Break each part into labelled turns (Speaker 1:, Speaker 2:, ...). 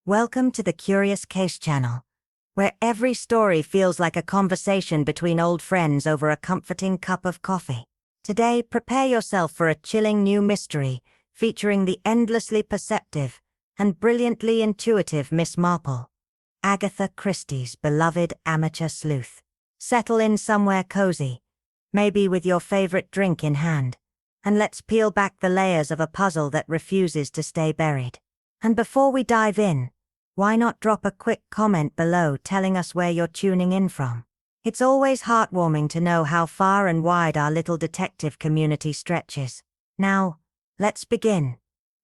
Speaker 1: Welcome to the Curious Case channel, where every story feels like a conversation between old friends over a comforting cup of coffee. Today, prepare yourself for a chilling new mystery featuring the endlessly perceptive and brilliantly intuitive Miss Marple, Agatha Christie's beloved amateur sleuth. Settle in somewhere cozy, maybe with your favorite drink in hand, and let's peel back the layers of a puzzle that refuses to stay buried. And before we dive in, why not drop a quick comment below telling us where you're tuning in from? It's always heartwarming to know how far and wide our little detective community stretches. Now, let's begin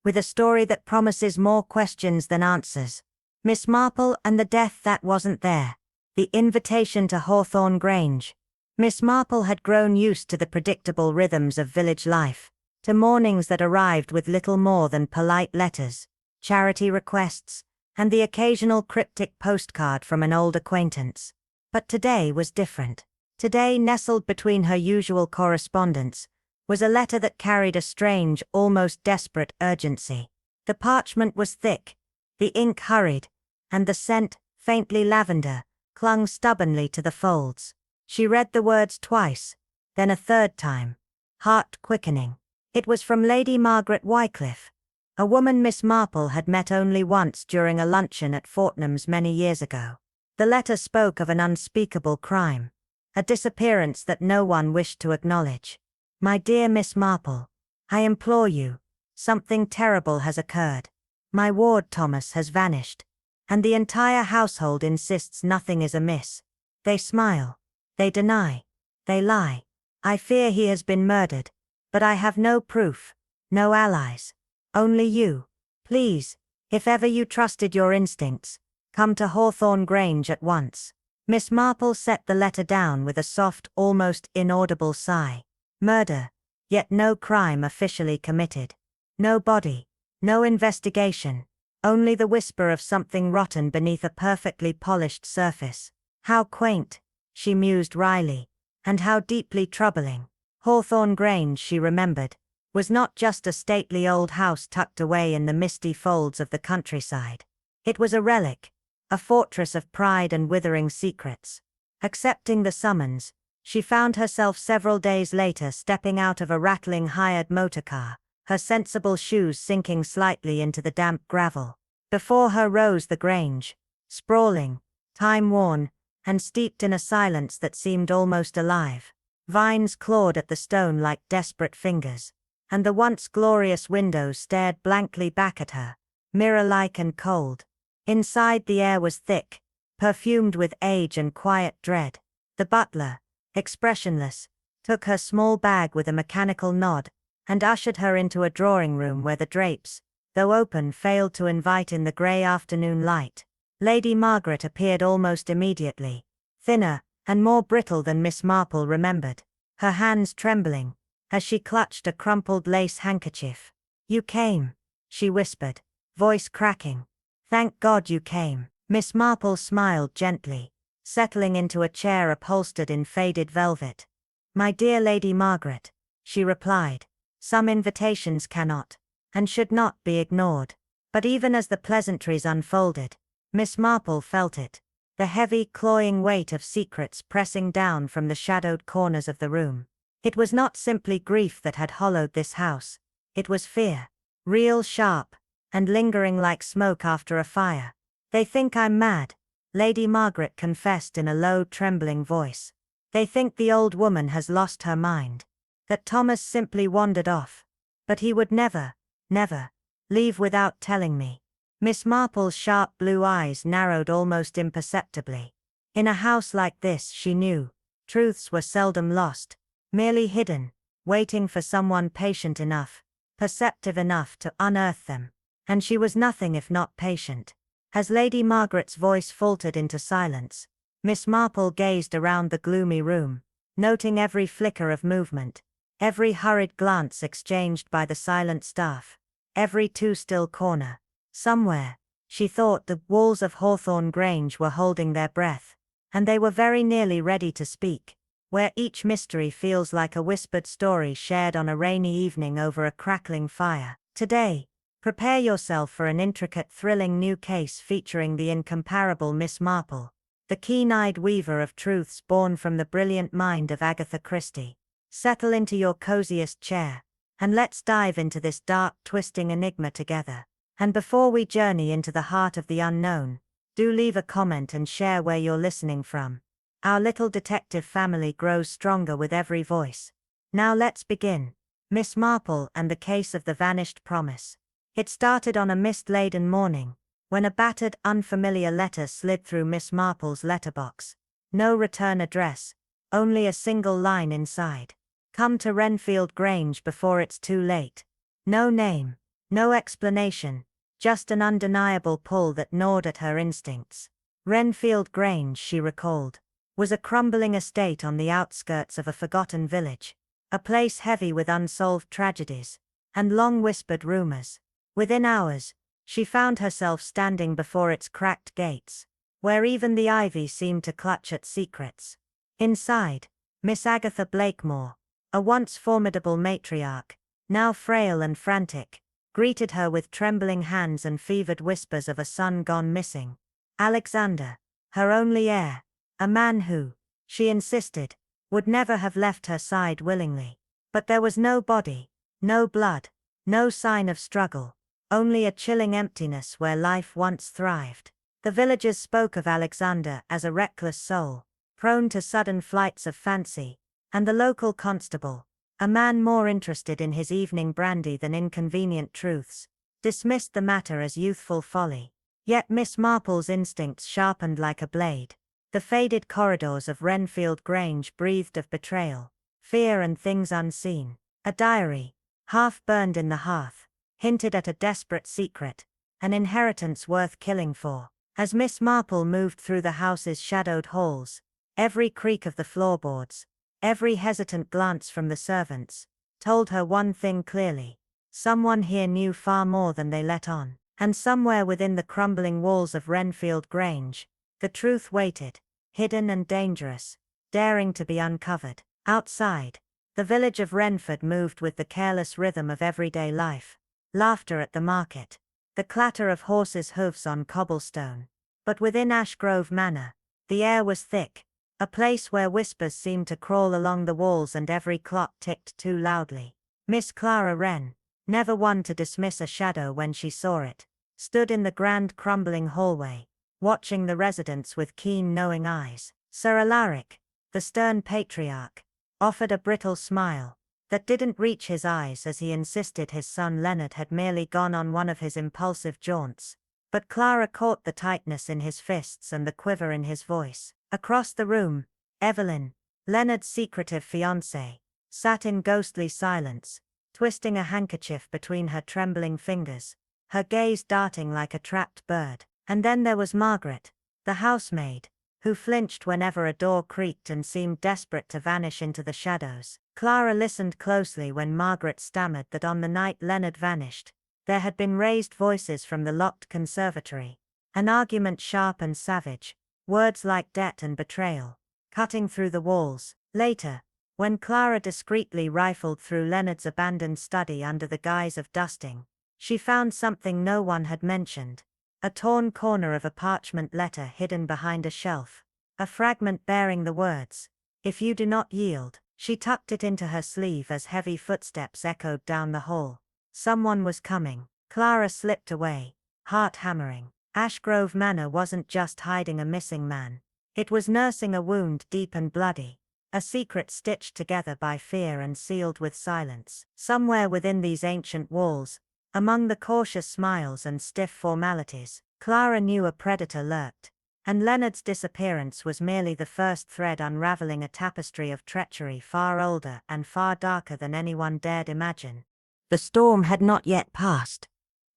Speaker 1: with a story that promises more questions than answers. Miss Marple and the Death That Wasn't There. The Invitation to Hawthorne Grange. Miss Marple had grown used to the predictable rhythms of village life, to mornings that arrived with little more than polite letters, charity requests, and the occasional cryptic postcard from an old acquaintance. But today was different. Today, nestled between her usual correspondence, was a letter that carried a strange, almost desperate urgency. The parchment was thick, the ink hurried, and the scent, faintly lavender, clung stubbornly to the folds. She read the words twice, then a third time, heart quickening. It was from Lady Margaret Wycliffe, a woman Miss Marple had met only once during a luncheon at Fortnum's many years ago. The letter spoke of an unspeakable crime, a disappearance that no one wished to acknowledge. My dear Miss Marple, I implore you, something terrible has occurred. My ward Thomas has vanished, and the entire household insists nothing is amiss. They smile, they deny, they lie. I fear he has been murdered, but I have no proof, no allies. Only you. Please, if ever you trusted your instincts, come to Hawthorne Grange at once. Miss Marple set the letter down with a soft, almost inaudible sigh. Murder, yet no crime officially committed. No body, no investigation, only the whisper of something rotten beneath a perfectly polished surface. How quaint, she mused wryly, and how deeply troubling. Hawthorne Grange, she remembered, was not just a stately old house tucked away in the misty folds of the countryside. It was a relic, a fortress of pride and withering secrets. Accepting the summons, she found herself several days later stepping out of a rattling hired motorcar, her sensible shoes sinking slightly into the damp gravel. Before her rose the Grange, sprawling, time-worn, and steeped in a silence that seemed almost alive. Vines clawed at the stone like desperate fingers, and the once glorious windows stared blankly back at her, mirror-like and cold. Inside the air was thick, perfumed with age and quiet dread. The butler, expressionless, took her small bag with a mechanical nod, and ushered her into a drawing room where the drapes, though open, failed to invite in the grey afternoon light. Lady Margaret appeared almost immediately, thinner and more brittle than Miss Marple remembered, her hands trembling as she clutched a crumpled lace handkerchief. You came, she whispered, voice cracking. Thank God you came. Miss Marple smiled gently, settling into a chair upholstered in faded velvet. My dear Lady Margaret, she replied, some invitations cannot, and should not be ignored. But even as the pleasantries unfolded, Miss Marple felt it, the heavy, cloying weight of secrets pressing down from the shadowed corners of the room. It was not simply grief that had hollowed this house, it was fear, real, sharp, and lingering like smoke after a fire. They think I'm mad, Lady Margaret confessed in a low, trembling voice. They think the old woman has lost her mind, that Thomas simply wandered off. But he would never, never, leave without telling me. Miss Marple's sharp blue eyes narrowed almost imperceptibly. In a house like this, she knew, truths were seldom lost, merely hidden, waiting for someone patient enough, perceptive enough to unearth them. And she was nothing if not patient. As Lady Margaret's voice faltered into silence, Miss Marple gazed around the gloomy room, noting every flicker of movement, every hurried glance exchanged by the silent staff, every too-still corner. Somewhere, she thought, the walls of Hawthorne Grange were holding their breath, and they were very nearly ready to speak, where each mystery feels like a whispered story shared on a rainy evening over a crackling fire. Today, Prepare yourself for an intricate, thrilling new case featuring the incomparable Miss Marple, the keen-eyed weaver of truths born from the brilliant mind of Agatha Christie. Settle into your coziest chair, and let's dive into this dark, twisting enigma together. And before we journey into the heart of the unknown, do leave a comment and share where you're listening from. Our little detective family grows stronger with every voice. Now let's begin. Miss Marple and the Case of the Vanished Promise. It started on a mist-laden morning, when a battered, unfamiliar letter slid through Miss Marple's letterbox. No return address, only a single line inside. Come to Renfield Grange before it's too late. No name, no explanation, just an undeniable pull that gnawed at her instincts. Renfield Grange, she recalled, was a crumbling estate on the outskirts of a forgotten village, a place heavy with unsolved tragedies and long-whispered rumors. Within hours, she found herself standing before its cracked gates, where even the ivy seemed to clutch at secrets. Inside, Miss Agatha Blakemore, a once formidable matriarch, now frail and frantic, greeted her with trembling hands and fevered whispers of a son gone missing. Alexander, her only heir, a man who, she insisted, would never have left her side willingly. But there was no body, no blood, no sign of struggle, only a chilling emptiness where life once thrived. The villagers spoke of Alexander as a reckless soul, prone to sudden flights of fancy, and the local constable, a man more interested in his evening brandy than inconvenient truths, dismissed the matter as youthful folly. Yet Miss Marple's instincts sharpened like a blade. The faded corridors of Renfield Grange breathed of betrayal, fear and things unseen. A diary, half burned in the hearth, hinted at a desperate secret, an inheritance worth killing for. As Miss Marple moved through the house's shadowed halls, every creak of the floorboards, every hesitant glance from the servants, told her one thing clearly: someone here knew far more than they let on. And somewhere within the crumbling walls of Renfield Grange, the truth waited, hidden and dangerous, daring to be uncovered. Outside, the village of Renford moved with the careless rhythm of everyday life. Laughter at the market, the clatter of horses' hooves on cobblestone. But within Ashgrove Manor, the air was thick, a place where whispers seemed to crawl along the walls and every clock ticked too loudly. Miss Clara Wren, never one to dismiss a shadow when she saw it, stood in the grand crumbling hallway, watching the residents with keen knowing eyes. Sir Alaric, the stern patriarch, offered a brittle smile that didn't reach his eyes as he insisted his son Leonard had merely gone on one of his impulsive jaunts. But Clara caught the tightness in his fists and the quiver in his voice. Across the room, Evelyn, Leonard's secretive fiancée, sat in ghostly silence, twisting a handkerchief between her trembling fingers, her gaze darting like a trapped bird. And then there was Margaret, the housemaid, who flinched whenever a door creaked and seemed desperate to vanish into the shadows. Clara listened closely when Margaret stammered that on the night Leonard vanished, there had been raised voices from the locked conservatory, an argument sharp and savage, words like debt and betrayal, cutting through the walls. Later, when Clara discreetly rifled through Leonard's abandoned study under the guise of dusting, she found something no one had mentioned: a torn corner of a parchment letter hidden behind a shelf, a fragment bearing the words, "If you do not yield." She tucked it into her sleeve as heavy footsteps echoed down the hall. Someone was coming. Clara slipped away, heart hammering. Ashgrove Manor wasn't just hiding a missing man. It was nursing a wound deep and bloody, a secret stitched together by fear and sealed with silence. Somewhere within these ancient walls, among the cautious smiles and stiff formalities, Clara knew a predator lurked, and Leonard's disappearance was merely the first thread unraveling a tapestry of treachery far older and far darker than anyone dared imagine. The storm had not yet passed,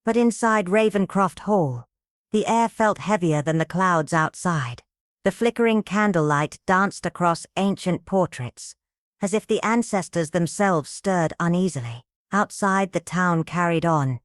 Speaker 1: but inside Ravencroft Hall, the air felt heavier than the clouds outside. The flickering candlelight danced across ancient portraits, as if the ancestors themselves stirred uneasily. Outside, the town carried on,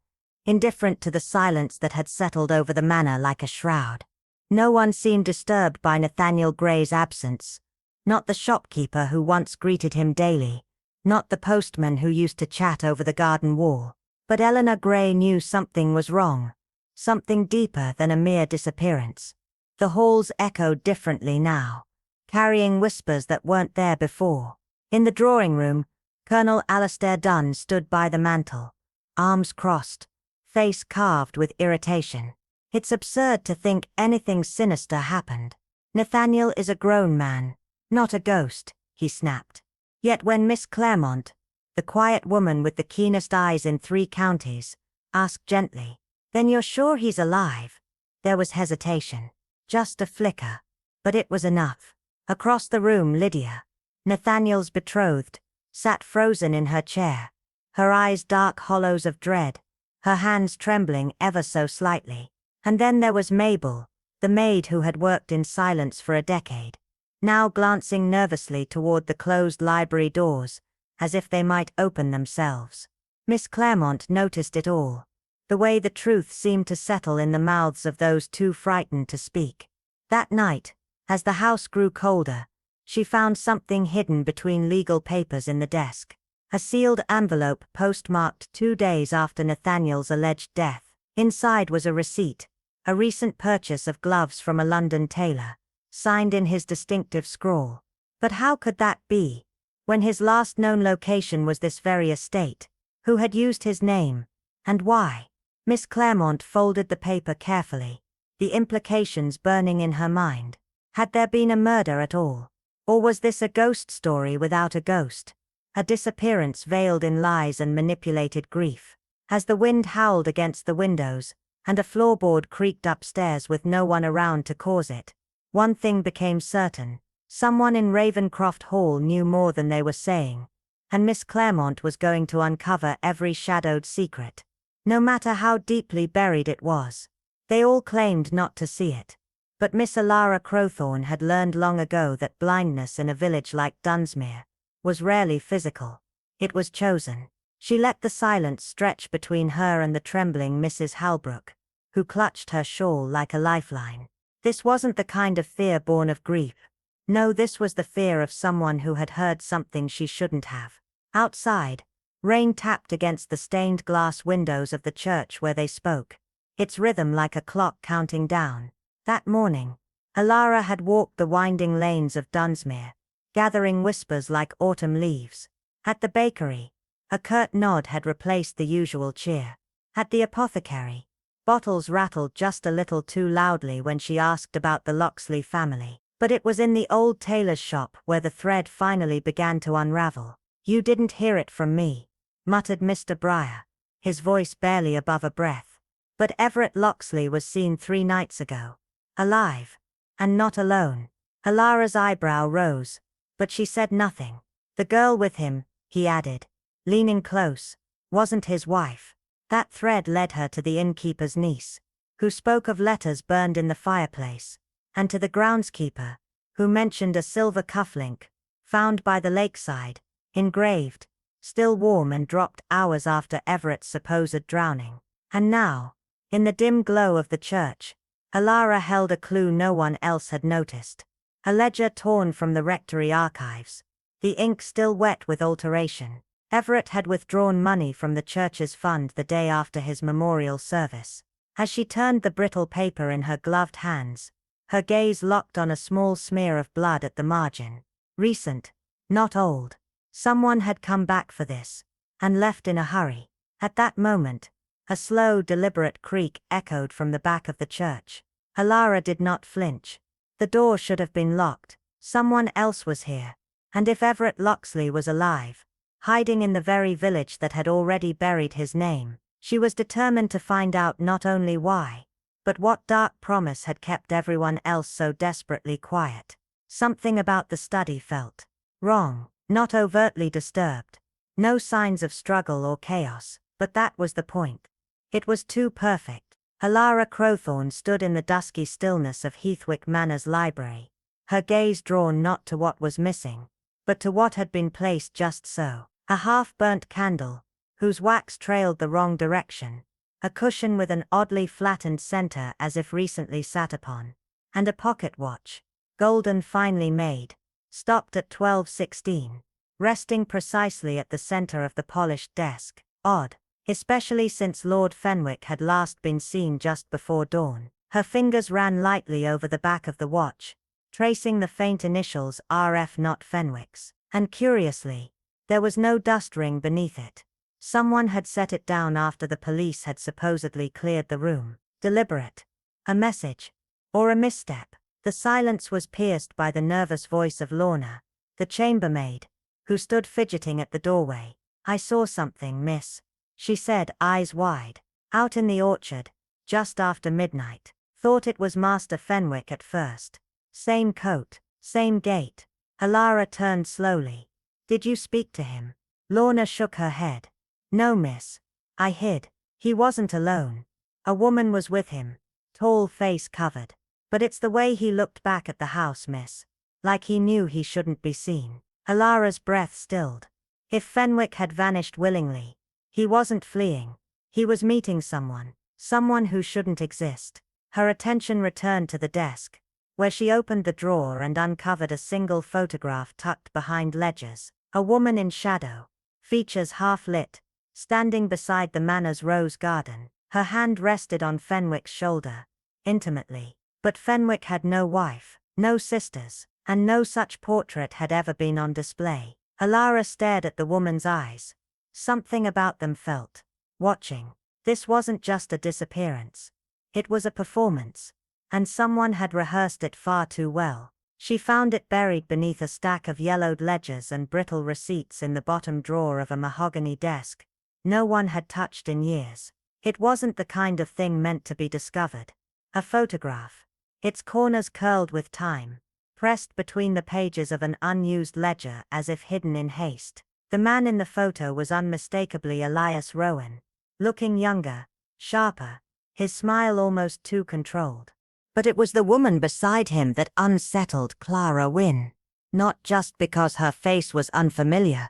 Speaker 1: indifferent to the silence that had settled over the manor like a shroud. No one seemed disturbed by Nathaniel Gray's absence, not the shopkeeper who once greeted him daily, not the postman who used to chat over the garden wall. But Eleanor Gray knew something was wrong. Something deeper than a mere disappearance. The halls echoed differently now, carrying whispers that weren't there before. In the drawing room, Colonel Alastair Dunn stood by the mantel, arms crossed, face carved with irritation. It's absurd to think anything sinister happened. Nathaniel is a grown man, not a ghost, he snapped. Yet when Miss Claremont, the quiet woman with the keenest eyes in 3 counties, asked gently, "Then you're sure he's alive?" There was hesitation. Just a flicker. But it was enough. Across the room, Lydia, Nathaniel's betrothed, sat frozen in her chair, her eyes dark hollows of dread, her hands trembling ever so slightly. And then there was Mabel, the maid who had worked in silence for a decade, now glancing nervously toward the closed library doors, as if they might open themselves. Miss Claremont noticed it all. The way the truth seemed to settle in the mouths of those too frightened to speak. That night, as the house grew colder, she found something hidden between legal papers in the desk. A sealed envelope postmarked 2 days after Nathaniel's alleged death. Inside was a receipt, a recent purchase of gloves from a London tailor, signed in his distinctive scrawl. But how could that be, when his last known location was this very estate? Who had used his name, and why? Miss Claremont folded the paper carefully, the implications burning in her mind. Had there been a murder at all? Or was this a ghost story without a ghost? A disappearance veiled in lies and manipulated grief? As the wind howled against the windows, and a floorboard creaked upstairs with no one around to cause it, one thing became certain. Someone in Ravencroft Hall knew more than they were saying, and Miss Claremont was going to uncover every shadowed secret, no matter how deeply buried it was. They all claimed not to see it. But Miss Alara Crowthorne had learned long ago that blindness in a village like Dunsmuir was rarely physical. It was chosen. She let the silence stretch between her and the trembling Mrs. Halbrook, who clutched her shawl like a lifeline. This wasn't the kind of fear born of grief. No, this was the fear of someone who had heard something she shouldn't have. Outside, rain tapped against the stained glass windows of the church where they spoke, its rhythm like a clock counting down. That morning, Alara had walked the winding lanes of Dunsmuir, gathering whispers like autumn leaves. At the bakery, a curt nod had replaced the usual cheer. At the apothecary, bottles rattled just a little too loudly when she asked about the Locksley family. But it was in the old tailor's shop where the thread finally began to unravel. "You didn't hear it from me," muttered Mr. Briar, his voice barely above a breath. "But Everett Locksley was seen 3 nights ago. Alive. And not alone." Alara's eyebrow rose, but she said nothing. "The girl with him," he added, leaning close, "wasn't his wife." That thread led her to the innkeeper's niece, who spoke of letters burned in the fireplace, and to the groundskeeper, who mentioned a silver cufflink, found by the lakeside, engraved, still warm and dropped hours after Everett's supposed drowning. And now, in the dim glow of the church, Alara held a clue no one else had noticed. A ledger torn from the rectory archives, the ink still wet with alteration. Everett had withdrawn money from the church's fund the day after his memorial service. As she turned the brittle paper in her gloved hands, her gaze locked on a small smear of blood at the margin. Recent, not old. Someone had come back for this, and left in a hurry. At that moment, a slow, deliberate creak echoed from the back of the church. Alara did not flinch. The door should have been locked. Someone else was here. And if Everett Locksley was alive, hiding in the very village that had already buried his name, she was determined to find out not only why, but what dark promise had kept everyone else so desperately quiet. Something about the study felt wrong, not overtly disturbed. No signs of struggle or chaos, but that was the point. It was too perfect. Alara Crowthorne stood in the dusky stillness of Heathwick Manor's library, her gaze drawn not to what was missing, but to what had been placed just so. A half-burnt candle, whose wax trailed the wrong direction, a cushion with an oddly flattened center as if recently sat upon, and a pocket watch, golden finely made, stopped at 12:16, resting precisely at the center of the polished desk. Odd. especially since Lord Fenwick had last been seen just before dawn. Her fingers ran lightly over the back of the watch, tracing the faint initials RF, not Fenwick's. And curiously, there was no dust ring beneath it. Someone had set it down after the police had supposedly cleared the room. Deliberate. A message. Or a misstep. The silence was pierced by the nervous voice of Lorna, the chambermaid, who stood fidgeting at the doorway. "I saw something, miss," she said, eyes wide. "Out in the orchard, just after midnight. Thought it was Master Fenwick at first. Same coat, same gait." Alara turned slowly. "Did you speak to him?" Lorna shook her head. "No, miss. I hid. He wasn't alone. A woman was with him, tall, face covered. But it's the way he looked back at the house, miss. Like he knew he shouldn't be seen." Alara's breath stilled. If Fenwick had vanished willingly, he wasn't fleeing. He was meeting someone. Someone who shouldn't exist. Her attention returned to the desk, where she opened the drawer and uncovered a single photograph tucked behind ledgers. A woman in shadow, features half lit, standing beside the manor's rose garden. Her hand rested on Fenwick's shoulder, intimately. But Fenwick had no wife, no sisters, and no such portrait had ever been on display. Alara stared at the woman's eyes. Something about them felt watching. This wasn't just a disappearance. It was a performance, and someone had rehearsed it far too well. She found it buried beneath a stack of yellowed ledgers and brittle receipts in the bottom drawer of a mahogany desk no one had touched in years. It wasn't the kind of thing meant to be discovered. A photograph, its corners curled with time, pressed between the pages of an unused ledger as if hidden in haste. The man in the photo was unmistakably Elias Rowan, looking younger, sharper, his smile almost too controlled. But it was the woman beside him that unsettled Clara Wynne. Not just because her face was unfamiliar,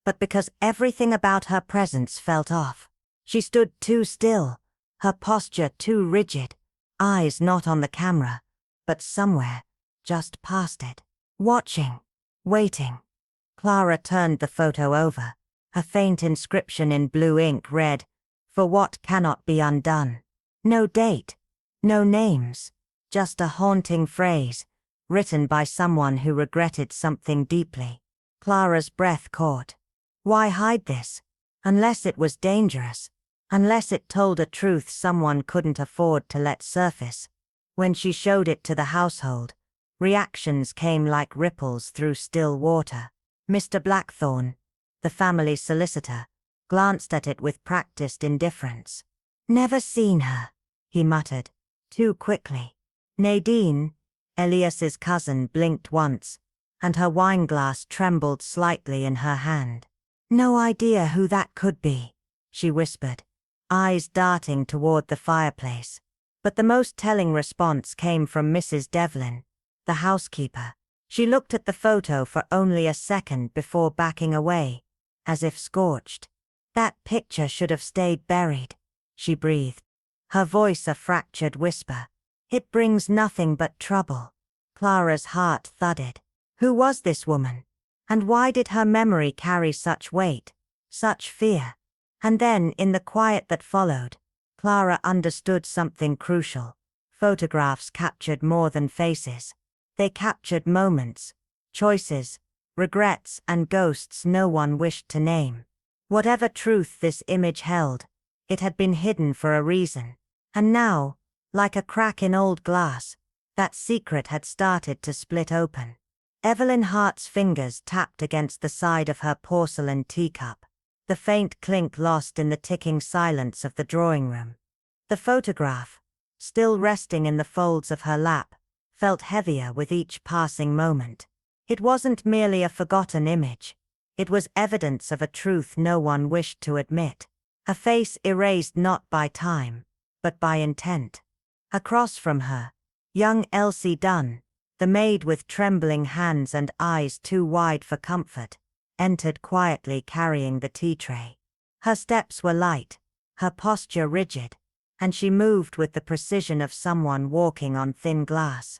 Speaker 1: but because everything about her presence felt off. She stood too still, her posture too rigid, eyes not on the camera, but somewhere, just past it. Watching, waiting. Clara turned the photo over. A faint inscription in blue ink read, "For what cannot be undone." No date, no names, just a haunting phrase, written by someone who regretted something deeply. Clara's breath caught. Why hide this? Unless it was dangerous. Unless it told a truth someone couldn't afford to let surface. When she showed it to the household, reactions came like ripples through still water. Mr. Blackthorne, the family solicitor, glanced at it with practiced indifference. "Never seen her," he muttered, too quickly. Nadine, Elias's cousin, blinked once, and her wineglass trembled slightly in her hand. "No idea who that could be," she whispered, eyes darting toward the fireplace. But the most telling response came from Mrs. Devlin, the housekeeper. She looked at the photo for only a second before backing away, as if scorched. "That picture should have stayed buried," she breathed, her voice a fractured whisper. "It brings nothing but trouble." Clara's heart thudded. Who was this woman? And why did her memory carry such weight, such fear? And then, in the quiet that followed, Clara understood something crucial. Photographs captured more than faces. They captured moments, choices, regrets, and ghosts no one wished to name. Whatever truth this image held, it had been hidden for a reason. And now, like a crack in old glass, that secret had started to split open. Evelyn Hart's fingers tapped against the side of her porcelain teacup, the faint clink lost in the ticking silence of the drawing room. The photograph, still resting in the folds of her lap, felt heavier with each passing moment. It wasn't merely a forgotten image. It was evidence of a truth no one wished to admit. A face erased not by time, but by intent. Across from her, young Elsie Dunn, the maid with trembling hands and eyes too wide for comfort, entered quietly carrying the tea tray. Her steps were light, her posture rigid, and she moved with the precision of someone walking on thin glass.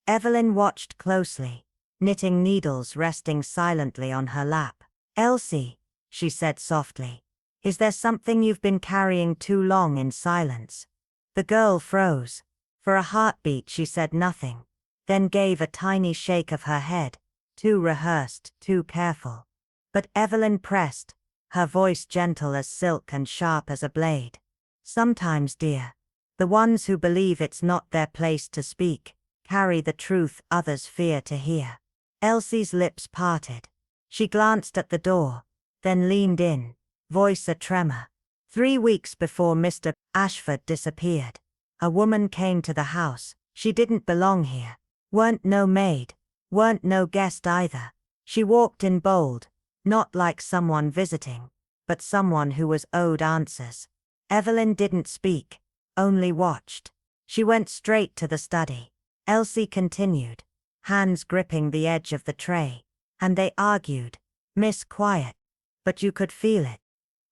Speaker 1: Evelyn watched closely, knitting needles resting silently on her lap. "Elsie," she said softly, Is there something you've been carrying too long in silence? The girl froze. For a heartbeat she said nothing, then gave a tiny shake of her head, too rehearsed, too careful. But Evelyn pressed, her voice gentle as silk and sharp as a blade. Sometimes, dear, the ones who believe it's not their place to speak, carry the truth others fear to hear. Elsie's lips parted. She glanced at the door, then leaned in, voice a tremor. 3 weeks before Mr. Ashford disappeared, a woman came to the house. She didn't belong here. Weren't no maid, weren't no guest either. She walked in bold, not like someone visiting, but someone who was owed answers. Evelyn didn't speak, only watched. She went straight to the study. Elsie continued, hands gripping the edge of the tray. And they argued. Miss Quiet. But you could feel it.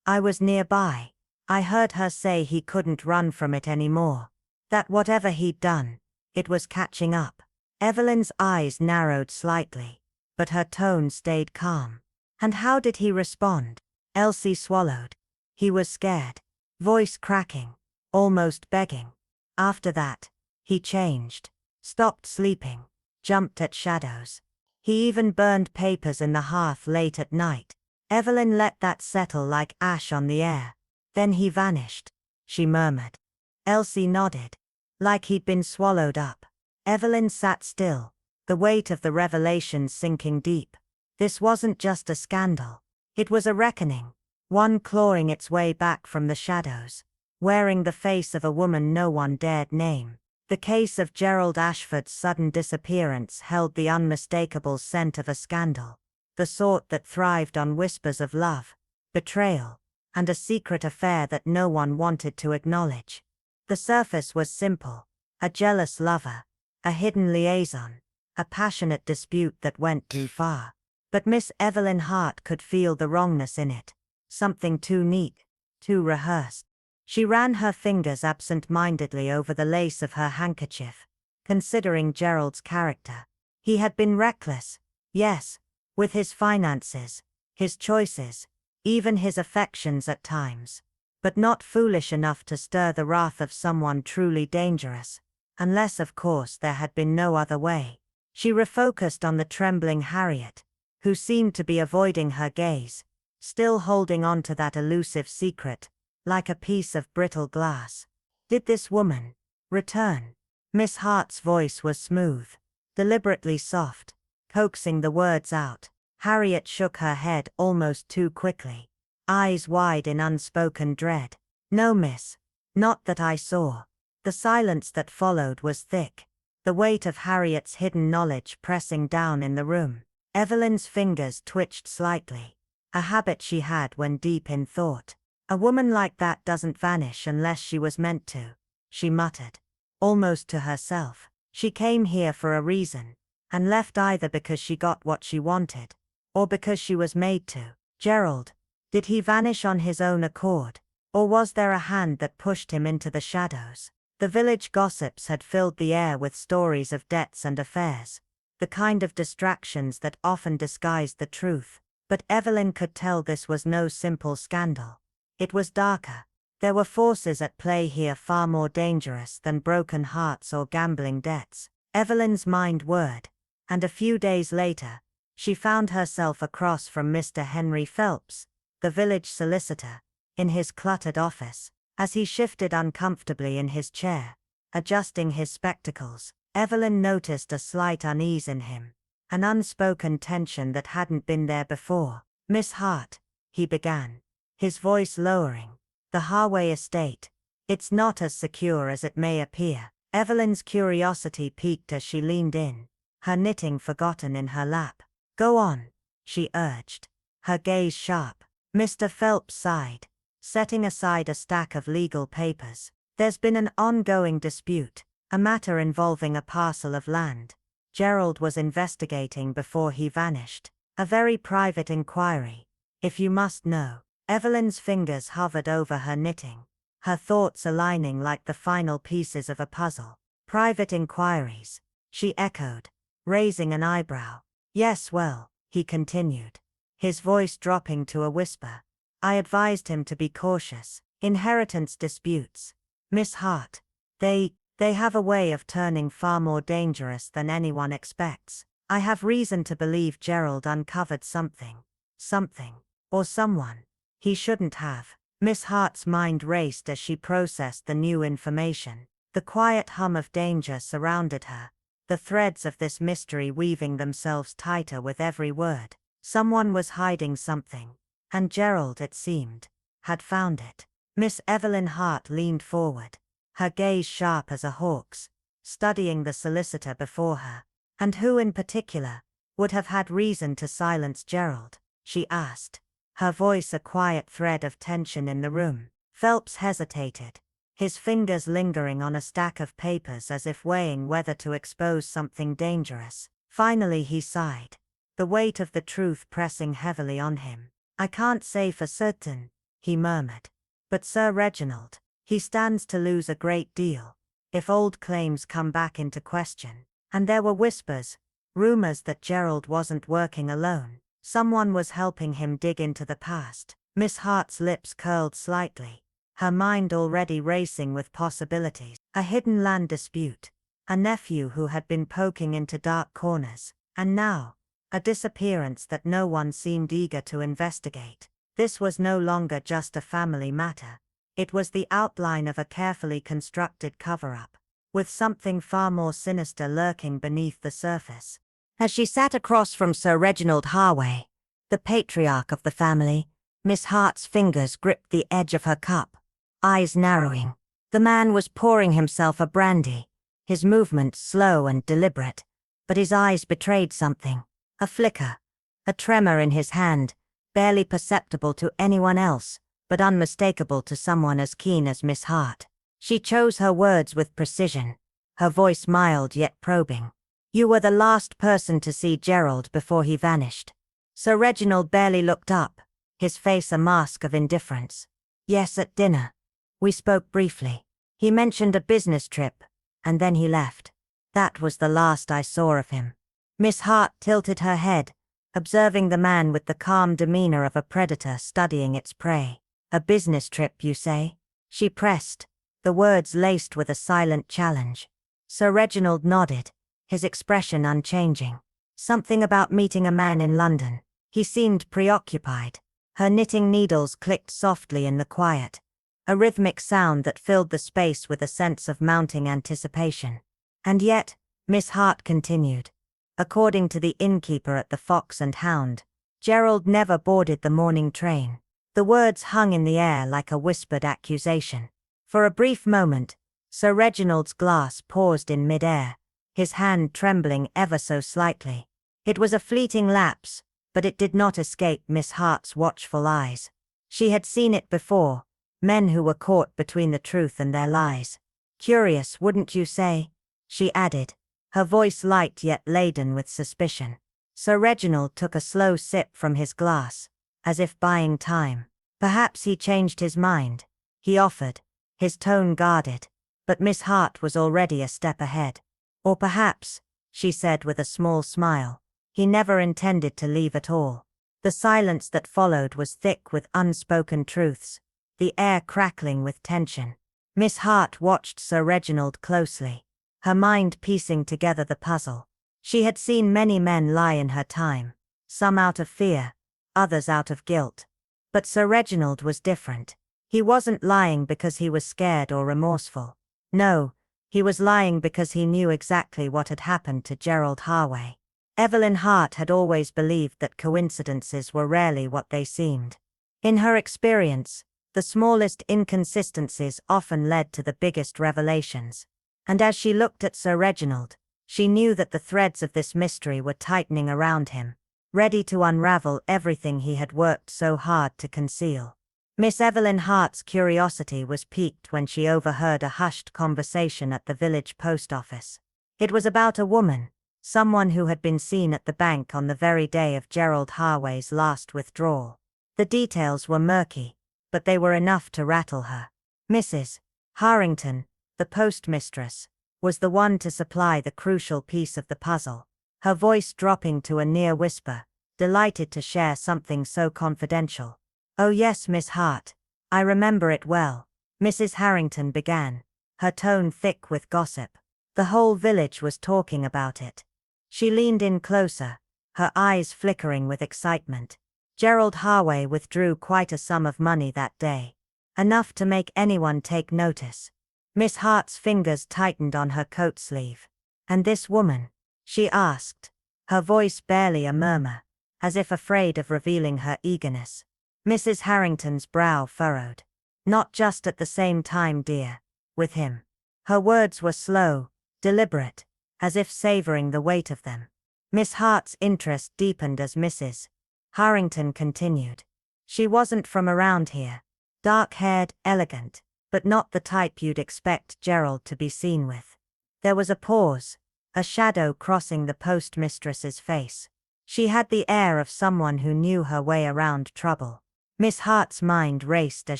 Speaker 1: I was nearby. I heard her say he couldn't run from it anymore. That whatever he'd done, it was catching up. Evelyn's eyes narrowed slightly, but her tone stayed calm. And how did he respond? Elsie swallowed. He was scared, voice cracking, almost begging. After that, he changed, stopped sleeping, jumped at shadows. He even burned papers in the hearth late at night. Evelyn let that settle like ash on the air. Then he vanished, she murmured. Elsie nodded, like he'd been swallowed up. Evelyn sat still, the weight of the revelation sinking deep. This wasn't just a scandal. It was a reckoning, one clawing its way back from the shadows, wearing the face of a woman no one dared name. The case of Gerald Ashford's sudden disappearance held the unmistakable scent of a scandal, the sort that thrived on whispers of love, betrayal, and a secret affair that no one wanted to acknowledge. The surface was simple: a jealous lover, a hidden liaison, a passionate dispute that went too far. But Miss Evelyn Hart could feel the wrongness in it, something too neat, too rehearsed. She ran her fingers absent-mindedly over the lace of her handkerchief, considering Gerald's character. He had been reckless, yes, with his finances, his choices, even his affections at times, but not foolish enough to stir the wrath of someone truly dangerous, unless of course there had been no other way. She refocused on the trembling Harriet, who seemed to be avoiding her gaze, still holding on to that elusive secret, like a piece of brittle glass. Did this woman return? Miss Hart's voice was smooth, deliberately soft, coaxing the words out. Harriet shook her head almost too quickly, eyes wide in unspoken dread. No, miss. Not that I saw. The silence that followed was thick, the weight of Harriet's hidden knowledge pressing down in the room. Evelyn's fingers twitched slightly, a habit she had when deep in thought. A woman like that doesn't vanish unless she was meant to, she muttered, almost to herself. She came here for a reason, and left either because she got what she wanted, or because she was made to. Gerald, did he vanish on his own accord, or was there a hand that pushed him into the shadows? The village gossips had filled the air with stories of debts and affairs, the kind of distractions that often disguised the truth. But Evelyn could tell this was no simple scandal. It was darker. There were forces at play here far more dangerous than broken hearts or gambling debts. Evelyn's mind whirred, and a few days later, she found herself across from Mr. Henry Phelps, the village solicitor, in his cluttered office. As he shifted uncomfortably in his chair, adjusting his spectacles, Evelyn noticed a slight unease in him, an unspoken tension that hadn't been there before. Miss Hart, he began, his voice lowering. The Harway estate. It's not as secure as it may appear. Evelyn's curiosity piqued as she leaned in, her knitting forgotten in her lap. Go on, she urged, her gaze sharp. Mr. Phelps sighed, setting aside a stack of legal papers. There's been an ongoing dispute, a matter involving a parcel of land. Gerald was investigating before he vanished. A very private inquiry, if you must know. Evelyn's fingers hovered over her knitting, her thoughts aligning like the final pieces of a puzzle. Private inquiries, she echoed, raising an eyebrow. Yes, well, he continued, his voice dropping to a whisper. I advised him to be cautious. Inheritance disputes. Miss Hart. They have a way of turning far more dangerous than anyone expects. I have reason to believe Gerald uncovered something. Something. Or someone. He shouldn't have. Miss Hart's mind raced as she processed the new information. The quiet hum of danger surrounded her, the threads of this mystery weaving themselves tighter with every word. Someone was hiding something. And Gerald, it seemed, had found it. Miss Evelyn Hart leaned forward, her gaze sharp as a hawk's, studying the solicitor before her. And who in particular would have had reason to silence Gerald? She asked, her voice a quiet thread of tension in the room. Phelps hesitated, his fingers lingering on a stack of papers as if weighing whether to expose something dangerous. Finally he sighed, the weight of the truth pressing heavily on him. I can't say for certain, he murmured. But Sir Reginald, he stands to lose a great deal if old claims come back into question. And there were whispers, rumors that Gerald wasn't working alone. Someone was helping him dig into the past. Miss Hart's lips curled slightly, her mind already racing with possibilities. A hidden land dispute, a nephew who had been poking into dark corners, and now, a disappearance that no one seemed eager to investigate. This was no longer just a family matter. It was the outline of a carefully constructed cover-up, with something far more sinister lurking beneath the surface. As she sat across from Sir Reginald Harway, the patriarch of the family, Miss Hart's fingers gripped the edge of her cup, eyes narrowing. The man was pouring himself a brandy, his movements slow and deliberate, but his eyes betrayed something. A flicker, a tremor in his hand, barely perceptible to anyone else, but unmistakable to someone as keen as Miss Hart. She chose her words with precision, her voice mild yet probing. You were the last person to see Gerald before he vanished. Sir Reginald barely looked up, his face a mask of indifference. Yes, at dinner. We spoke briefly. He mentioned a business trip, and then he left. That was the last I saw of him. Miss Hart tilted her head, observing the man with the calm demeanor of a predator studying its prey. A business trip, you say? She pressed, the words laced with a silent challenge. Sir Reginald nodded, his expression unchanging. Something about meeting a man in London. He seemed preoccupied. Her knitting needles clicked softly in the quiet, a rhythmic sound that filled the space with a sense of mounting anticipation. And yet, Miss Hart continued, according to the innkeeper at the Fox and Hound, Gerald never boarded the morning train. The words hung in the air like a whispered accusation. For a brief moment, Sir Reginald's glass paused in mid-air, his hand trembling ever so slightly. It was a fleeting lapse, but it did not escape Miss Hart's watchful eyes. She had seen it before, men who were caught between the truth and their lies. Curious, wouldn't you say? She added, her voice light yet laden with suspicion. Sir Reginald took a slow sip from his glass, as if buying time. Perhaps he changed his mind, he offered, his tone guarded, but Miss Hart was already a step ahead. Or perhaps, she said with a small smile, he never intended to leave at all. The silence that followed was thick with unspoken truths, the air crackling with tension. Miss Hart watched Sir Reginald closely, her mind piecing together the puzzle. She had seen many men lie in her time, some out of fear, others out of guilt. But Sir Reginald was different. He wasn't lying because he was scared or remorseful. No, he was lying because he knew exactly what had happened to Gerald Harway. Evelyn Hart had always believed that coincidences were rarely what they seemed. In her experience, the smallest inconsistencies often led to the biggest revelations. And as she looked at Sir Reginald, she knew that the threads of this mystery were tightening around him, ready to unravel everything he had worked so hard to conceal. Miss Evelyn Hart's curiosity was piqued when she overheard a hushed conversation at the village post office. It was about a woman, someone who had been seen at the bank on the very day of Gerald Harway's last withdrawal. The details were murky, but they were enough to rattle her. Mrs. Harrington, the postmistress, was the one to supply the crucial piece of the puzzle, her voice dropping to a near whisper, delighted to share something so confidential. "Oh yes, Miss Hart. I remember it well," Mrs. Harrington began, her tone thick with gossip. The whole village was talking about it. She leaned in closer, her eyes flickering with excitement. Gerald Harway withdrew quite a sum of money that day. Enough to make anyone take notice. Miss Hart's fingers tightened on her coat sleeve. "And this woman?" she asked, her voice barely a murmur, as if afraid of revealing her eagerness. Mrs. Harrington's brow furrowed. "Not just at the same time, dear. With him." Her words were slow, deliberate, as if savoring the weight of them. Miss Hart's interest deepened as Mrs. Harrington continued. "She wasn't from around here. Dark-haired, elegant, but not the type you'd expect Gerald to be seen with." There was a pause, a shadow crossing the postmistress's face. She had the air of someone who knew her way around trouble. Miss Hart's mind raced as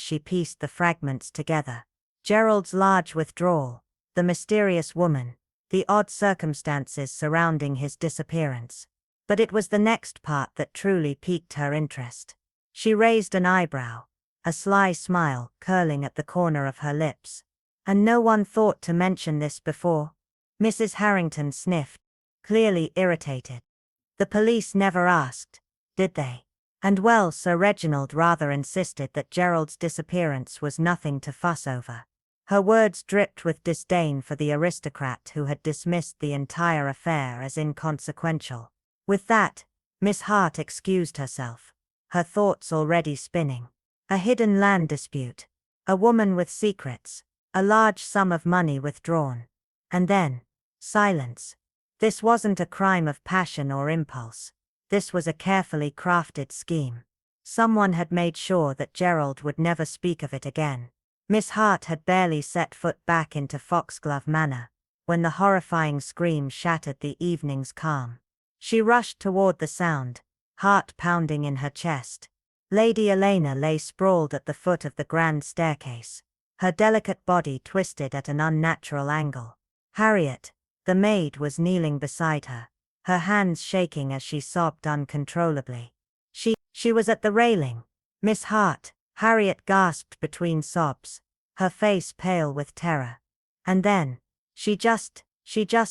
Speaker 1: she pieced the fragments together. Gerald's large withdrawal, the mysterious woman, the odd circumstances surrounding his disappearance. But it was the next part that truly piqued her interest. She raised an eyebrow, a sly smile curling at the corner of her lips. "And no one thought to mention this before?" Mrs. Harrington sniffed, clearly irritated. "The police never asked, did they?" And well, Sir Reginald rather insisted that Gerald's disappearance was nothing to fuss over. Her words dripped with disdain for the aristocrat who had dismissed the entire affair as inconsequential. With that, Miss Hart excused herself, her thoughts already spinning. A hidden land dispute, a woman with secrets, a large sum of money withdrawn. And then, silence. This wasn't a crime of passion or impulse. This was a carefully crafted scheme. Someone had made sure that Gerald would never speak of it again. Miss Hart had barely set foot back into Foxglove Manor when the horrifying scream shattered the evening's calm. She rushed toward the sound, heart pounding in her chest. Lady Elena lay sprawled at the foot of the grand staircase, her delicate body twisted at an unnatural angle. Harriet, the maid, was kneeling beside her, her hands shaking as she sobbed uncontrollably. She was at the railing. "Miss Hart," Harriet gasped between sobs, her face pale with terror. And then, she just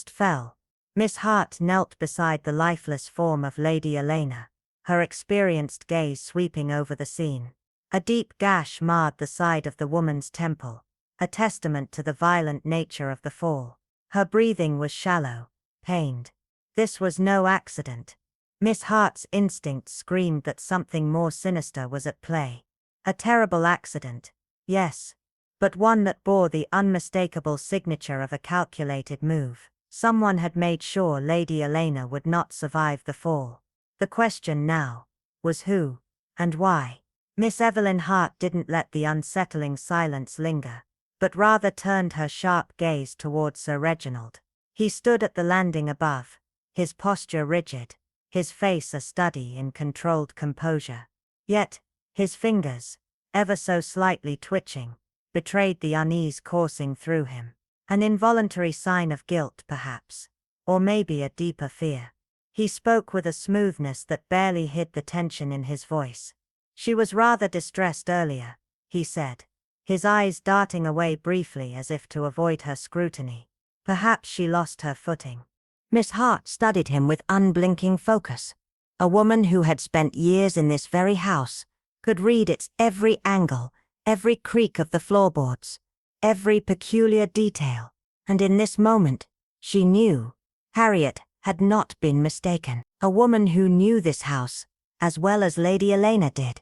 Speaker 1: fell. Miss Hart knelt beside the lifeless form of Lady Elena, her experienced gaze sweeping over the scene. A deep gash marred the side of the woman's temple, a testament to the violent nature of the fall. Her breathing was shallow, pained. This was no accident. Miss Hart's instincts screamed that something more sinister was at play. A terrible accident, yes, but one that bore the unmistakable signature of a calculated move. Someone had made sure Lady Elena would not survive the fall. The question now was who, and why? Miss Evelyn Hart didn't let the unsettling silence linger, but rather turned her sharp gaze toward Sir Reginald. He stood at the landing above, his posture rigid, his face a study in controlled composure. Yet, his fingers, ever so slightly twitching, betrayed the unease coursing through him. An involuntary sign of guilt, perhaps, or maybe a deeper fear. He spoke with a smoothness that barely hid the tension in his voice. "She was rather distressed earlier," he said, his eyes darting away briefly as if to avoid her scrutiny. "Perhaps she lost her footing." Miss Hart studied him with unblinking focus. A woman who had spent years in this very house could read its every angle, every creak of the floorboards, every peculiar detail, and in this moment, she knew Harriet had not been mistaken. A woman who knew this house as well as Lady Elena did.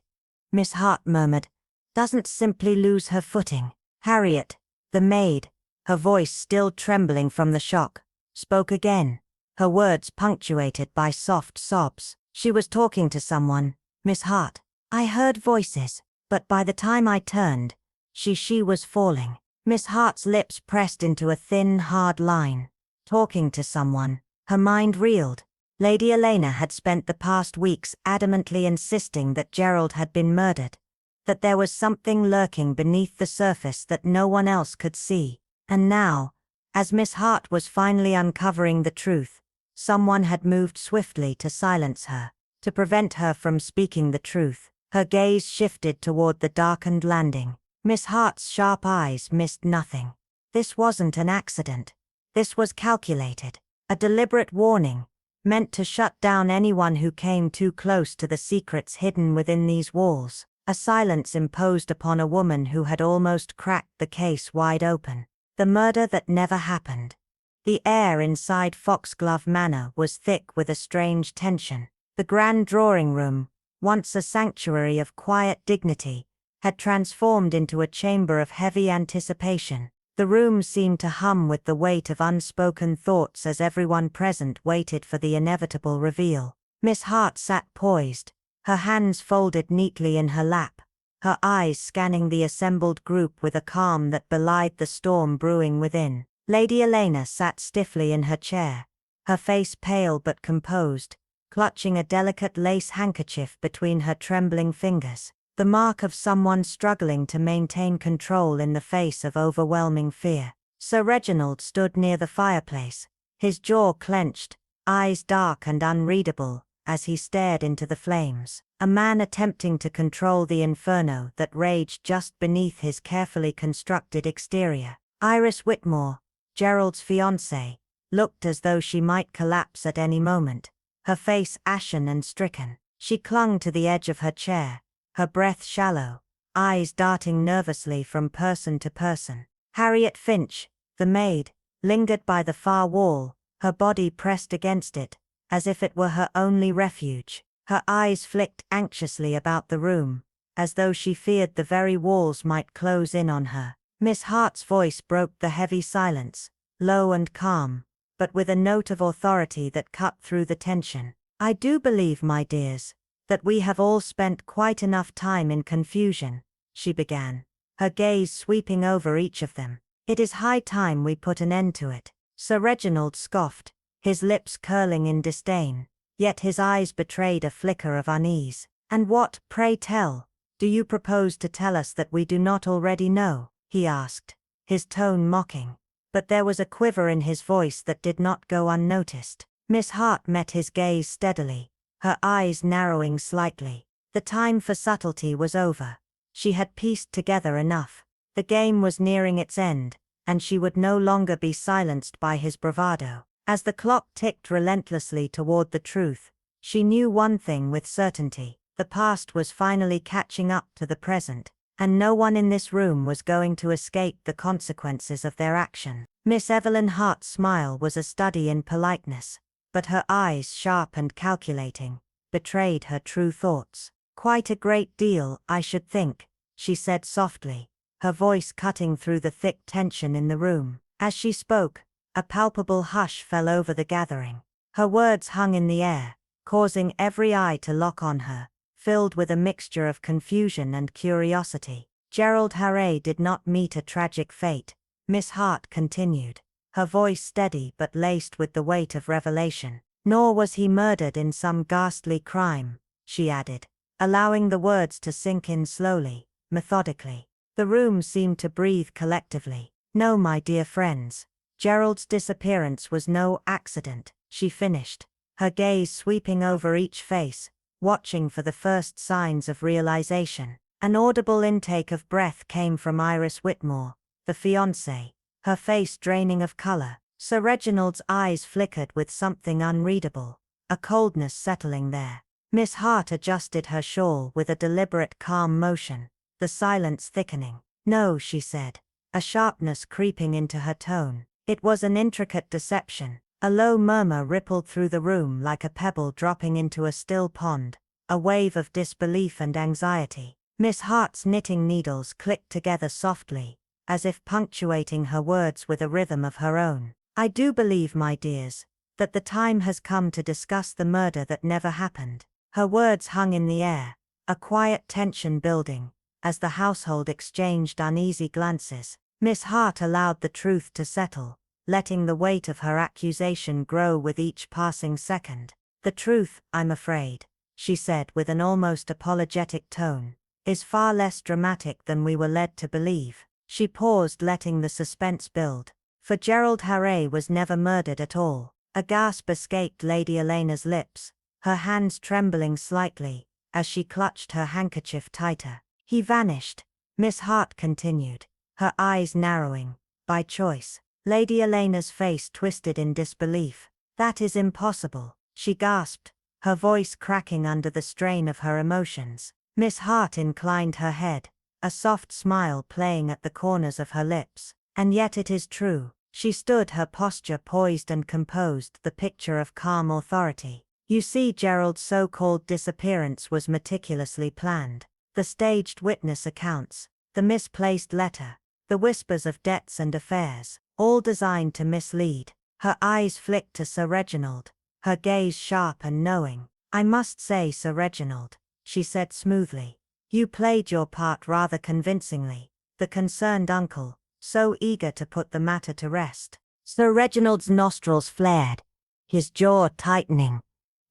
Speaker 1: Miss Hart murmured, "Doesn't simply lose her footing." Harriet, the maid, her voice still trembling from the shock, spoke again, her words punctuated by soft sobs. "She was talking to someone, Miss Hart. I heard voices, but by the time I turned, she was falling." Miss Hart's lips pressed into a thin, hard line. Talking to someone. Her mind reeled. Lady Elena had spent the past weeks adamantly insisting that Gerald had been murdered, that there was something lurking beneath the surface that no one else could see. And now, as Miss Hart was finally uncovering the truth, someone had moved swiftly to silence her, to prevent her from speaking the truth. Her gaze shifted toward the darkened landing. Miss Hart's sharp eyes missed nothing. This wasn't an accident. This was calculated. A deliberate warning, meant to shut down anyone who came too close to the secrets hidden within these walls. A silence imposed upon a woman who had almost cracked the case wide open. The murder that never happened. The air inside Foxglove Manor was thick with a strange tension. The grand drawing room, once a sanctuary of quiet dignity, had transformed into a chamber of heavy anticipation. The room seemed to hum with the weight of unspoken thoughts as everyone present waited for the inevitable reveal. Miss Hart sat poised, her hands folded neatly in her lap, her eyes scanning the assembled group with a calm that belied the storm brewing within. Lady Elena sat stiffly in her chair, her face pale but composed, clutching a delicate lace handkerchief between her trembling fingers, the mark of someone struggling to maintain control in the face of overwhelming fear. Sir Reginald stood near the fireplace, his jaw clenched, eyes dark and unreadable, as he stared into the flames. A man attempting to control the inferno that raged just beneath his carefully constructed exterior. Iris Whitmore, Gerald's fiancée, looked as though she might collapse at any moment, her face ashen and stricken. She clung to the edge of her chair, her breath shallow, eyes darting nervously from person to person. Harriet Finch, the maid, lingered by the far wall, her body pressed against it, as if it were her only refuge. Her eyes flicked anxiously about the room, as though she feared the very walls might close in on her. Miss Hart's voice broke the heavy silence, low and calm, but with a note of authority that cut through the tension. "I do believe, my dears, that we have all spent quite enough time in confusion," she began, her gaze sweeping over each of them. "It is high time we put an end to it." Sir Reginald scoffed, his lips curling in disdain, yet his eyes betrayed a flicker of unease. "And what, pray tell, do you propose to tell us that we do not already know?" he asked, his tone mocking. But there was a quiver in his voice that did not go unnoticed. Miss Hart met his gaze steadily, her eyes narrowing slightly. The time for subtlety was over. She had pieced together enough. The game was nearing its end, and she would no longer be silenced by his bravado. As the clock ticked relentlessly toward the truth, she knew one thing with certainty: the past was finally catching up to the present, and no one in this room was going to escape the consequences of their action. Miss Evelyn Hart's smile was a study in politeness, but her eyes, sharp and calculating, betrayed her true thoughts. "Quite a great deal, I should think," she said softly, her voice cutting through the thick tension in the room. As she spoke, a palpable hush fell over the gathering. Her words hung in the air, causing every eye to lock on her, filled with a mixture of confusion and curiosity. "Gerald Harray did not meet a tragic fate," Miss Hart continued, her voice steady but laced with the weight of revelation. "Nor was he murdered in some ghastly crime," she added, allowing the words to sink in slowly, methodically. The room seemed to breathe collectively. "No, my dear friends. Gerald's disappearance was no accident," she finished, her gaze sweeping over each face, watching for the first signs of realization. An audible intake of breath came from Iris Whitmore, the fiancée, her face draining of color. Sir Reginald's eyes flickered with something unreadable, a coldness settling there. Miss Hart adjusted her shawl with a deliberate calm motion, the silence thickening. "No," she said, a sharpness creeping into her tone. "It was an intricate deception." A low murmur rippled through the room like a pebble dropping into a still pond, a wave of disbelief and anxiety. Miss Hart's knitting needles clicked together softly, as if punctuating her words with a rhythm of her own. "I do believe, my dears, that the time has come to discuss the murder that never happened." Her words hung in the air, a quiet tension building, as the household exchanged uneasy glances. Miss Hart allowed the truth to settle, letting the weight of her accusation grow with each passing second. "The truth, I'm afraid," she said with an almost apologetic tone, "is far less dramatic than we were led to believe." She paused, letting the suspense build. "For Gerald Harray was never murdered at all." A gasp escaped Lady Elena's lips, her hands trembling slightly, as she clutched her handkerchief tighter. He vanished. Miss Hart continued, her eyes narrowing. By choice. Lady Elena's face twisted in disbelief. That is impossible, she gasped, her voice cracking under the strain of her emotions. Miss Hart inclined her head, a soft smile playing at the corners of her lips. And yet it is true. She stood, her posture poised and composed, the picture of calm authority. You see, Gerald's so-called disappearance was meticulously planned. The staged witness accounts, the misplaced letter, the whispers of debts and affairs, all designed to mislead. Her eyes flicked to Sir Reginald, her gaze sharp and knowing. I must say, Sir Reginald, she said smoothly, you played your part rather convincingly. The concerned uncle, so eager to put the matter to rest. Sir Reginald's nostrils flared, his jaw tightening,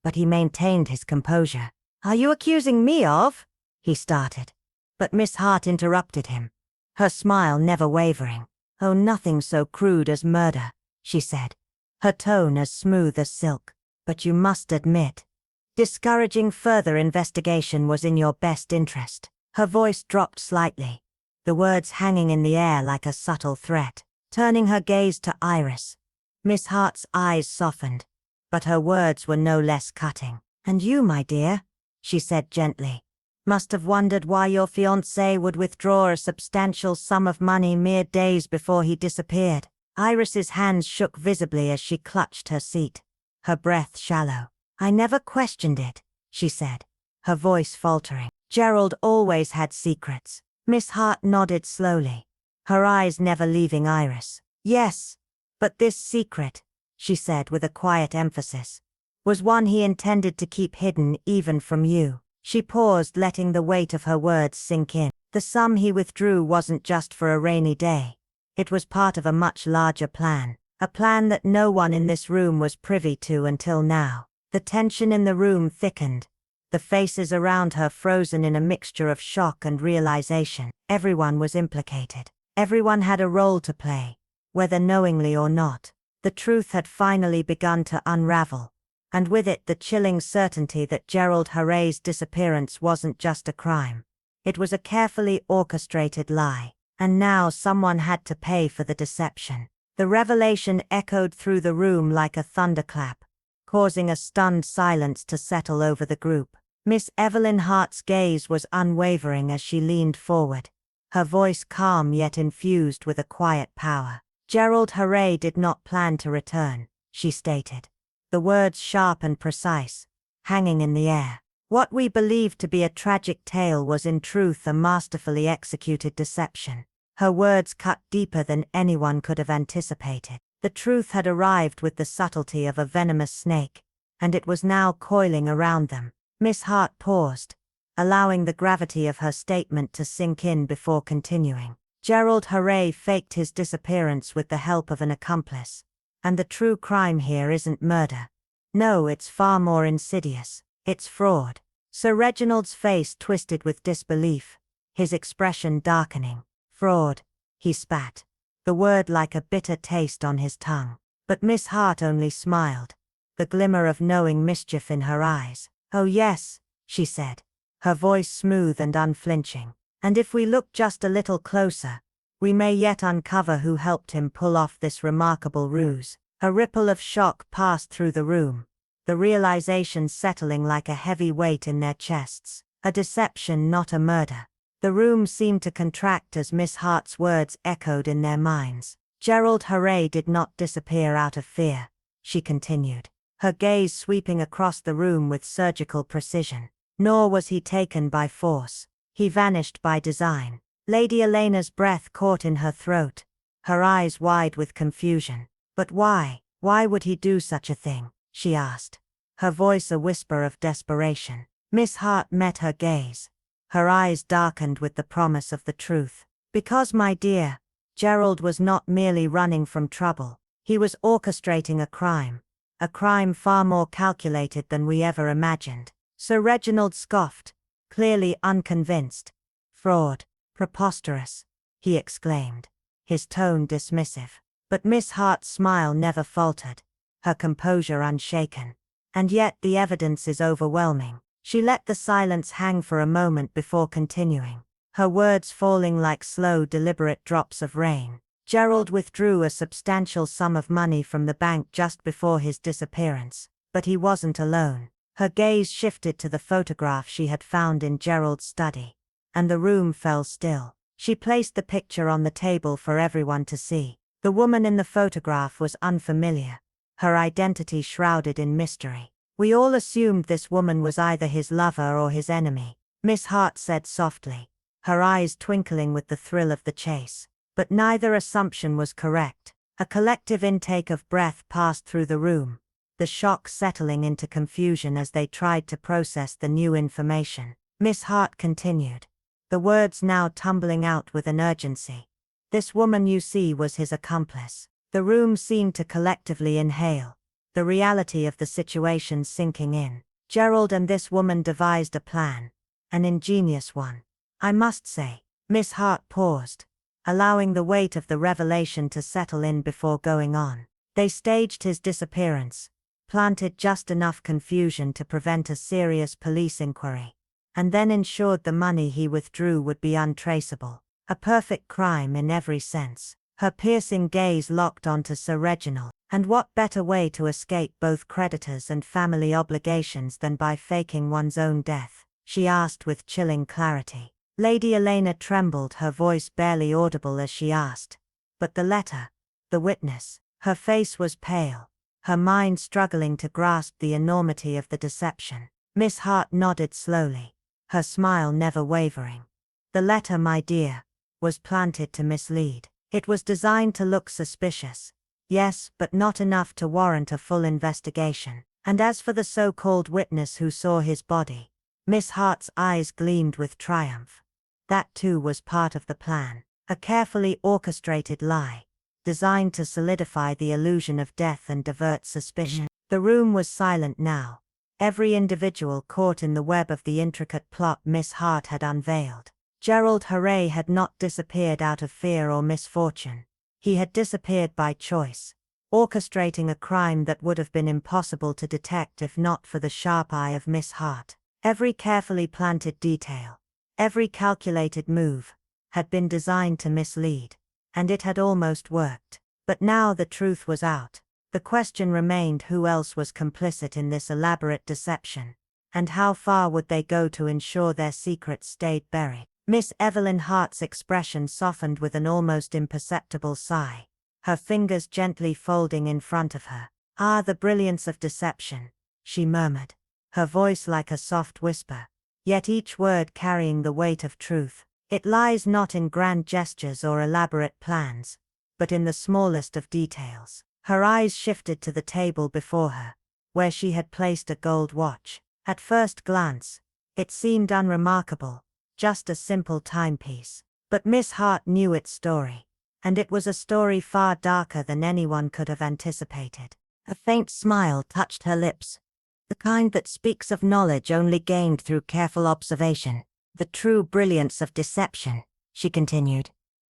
Speaker 1: but he maintained his composure. Are you accusing me of? He started. But Miss Hart interrupted him, her smile never wavering. Oh, nothing so crude as murder, she said, her tone as smooth as silk. But you must admit, discouraging further investigation was in your best interest. Her voice dropped slightly, the words hanging in the air like a subtle threat. Turning her gaze to Iris, Miss Hart's eyes softened, but her words were no less cutting. And you, my dear, she said gently, must have wondered why your fiancé would withdraw a substantial sum of money mere days before he disappeared. Iris's hands shook visibly as she clutched her seat, her breath shallow. I never questioned it, she said, her voice faltering. Gerald always had secrets. Miss Hart nodded slowly, her eyes never leaving Iris. Yes, but this secret, she said with a quiet emphasis, was one he intended to keep hidden even from you. She paused, letting the weight of her words sink in. The sum he withdrew wasn't just for a rainy day. It was part of a much larger plan, a plan that no one in this room was privy to until now. The tension in the room thickened, the faces around her frozen in a mixture of shock and realization. Everyone was implicated. Everyone had a role to play, whether knowingly or not. The truth had finally begun to unravel, and with it the chilling certainty that Gerald Haray's disappearance wasn't just a crime. It was a carefully orchestrated lie, and now someone had to pay for the deception. The revelation echoed through the room like a thunderclap, causing a stunned silence to settle over the group. Miss Evelyn Hart's gaze was unwavering as she leaned forward, her voice calm yet infused with a quiet power. Gerald Haray did not plan to return, she stated, the words sharp and precise, hanging in the air. What we believed to be a tragic tale was in truth a masterfully executed deception. Her words cut deeper than anyone could have anticipated. The truth had arrived with the subtlety of a venomous snake, and it was now coiling around them. Miss Hart paused, allowing the gravity of her statement to sink in before continuing. Gerald Haray faked his disappearance with the help of an accomplice, and the true crime here isn't murder. No, it's far more insidious. It's fraud. Sir Reginald's face twisted with disbelief, his expression darkening. Fraud, he spat, the word like a bitter taste on his tongue. But Miss Hart only smiled, the glimmer of knowing mischief in her eyes. Oh yes, she said, her voice smooth and unflinching. And if we look just a little closer, we may yet uncover who helped him pull off this remarkable ruse. A ripple of shock passed through the room, the realization settling like a heavy weight in their chests. A deception, not a murder. The room seemed to contract as Miss Hart's words echoed in their minds. Gerald Haray did not disappear out of fear, she continued, her gaze sweeping across the room with surgical precision. Nor was he taken by force. He vanished by design. Lady Elena's breath caught in her throat, her eyes wide with confusion. But why? Why would he do such a thing? She asked, her voice a whisper of desperation. Miss Hart met her gaze, her eyes darkened with the promise of the truth. Because, my dear, Gerald was not merely running from trouble. He was orchestrating a crime far more calculated than we ever imagined. Sir Reginald scoffed, clearly unconvinced. Fraud, preposterous, he exclaimed, his tone dismissive. But Miss Hart's smile never faltered, her composure unshaken. And yet the evidence is overwhelming, She let the silence hang for a moment before continuing, her words falling like slow, deliberate drops of rain. Gerald withdrew a substantial sum of money from the bank just before his disappearance, but he wasn't alone. Her gaze shifted to the photograph she had found in Gerald's study, and the room fell still. She placed the picture on the table for everyone to see. The woman in the photograph was unfamiliar, her identity shrouded in mystery. We all assumed this woman was either his lover or his enemy, Miss Hart said softly, her eyes twinkling with the thrill of the chase. But neither assumption was correct. A collective intake of breath passed through the room, the shock settling into confusion as they tried to process the new information. Miss Hart continued, the words now tumbling out with an urgency. This woman you see was his accomplice. The room seemed to collectively inhale, the reality of the situation sinking in. Gerald and this woman devised a plan, an ingenious one. I must say. Miss Hart paused, allowing the weight of the revelation to settle in before going on. They staged his disappearance, planted just enough confusion to prevent a serious police inquiry, and then ensured the money he withdrew would be untraceable. A perfect crime in every sense. Her piercing gaze locked onto Sir Reginald. And what better way to escape both creditors and family obligations than by faking one's own death? She asked with chilling clarity. Lady Elena trembled, her voice barely audible as she asked. But the letter, the witness. Her face was pale, her mind struggling to grasp the enormity of the deception. Miss Hart nodded slowly, her smile never wavering. The letter, my dear, was planted to mislead. It was designed to look suspicious. Yes, but not enough to warrant a full investigation. And as for the so-called witness who saw his body, Miss Hart's eyes gleamed with triumph. That too was part of the plan. A carefully orchestrated lie, designed to solidify the illusion of death and divert suspicion. The room was silent now, every individual caught in the web of the intricate plot Miss Hart had unveiled. Gerald Hooray had not disappeared out of fear or misfortune. He had disappeared by choice, orchestrating a crime that would have been impossible to detect if not for the sharp eye of Miss Hart. Every carefully planted detail, every calculated move, had been designed to mislead, and it had almost worked. But now the truth was out. The question remained, who else was complicit in this elaborate deception, and how far would they go to ensure their secrets stayed buried? Miss Evelyn Hart's expression softened with an almost imperceptible sigh, her fingers gently folding in front of her. Ah, the brilliance of deception, she murmured, her voice like a soft whisper, yet each word carrying the weight of truth. It lies not in grand gestures or elaborate plans, but in the smallest of details. Her eyes shifted to the table before her, where she had placed a gold watch. At first glance, it seemed unremarkable, just a simple timepiece. But Miss Hart knew its story, and it was a story far darker than anyone could have anticipated. A faint smile touched her lips, the kind that speaks of knowledge only gained through careful observation. The true brilliance of deception, she continued,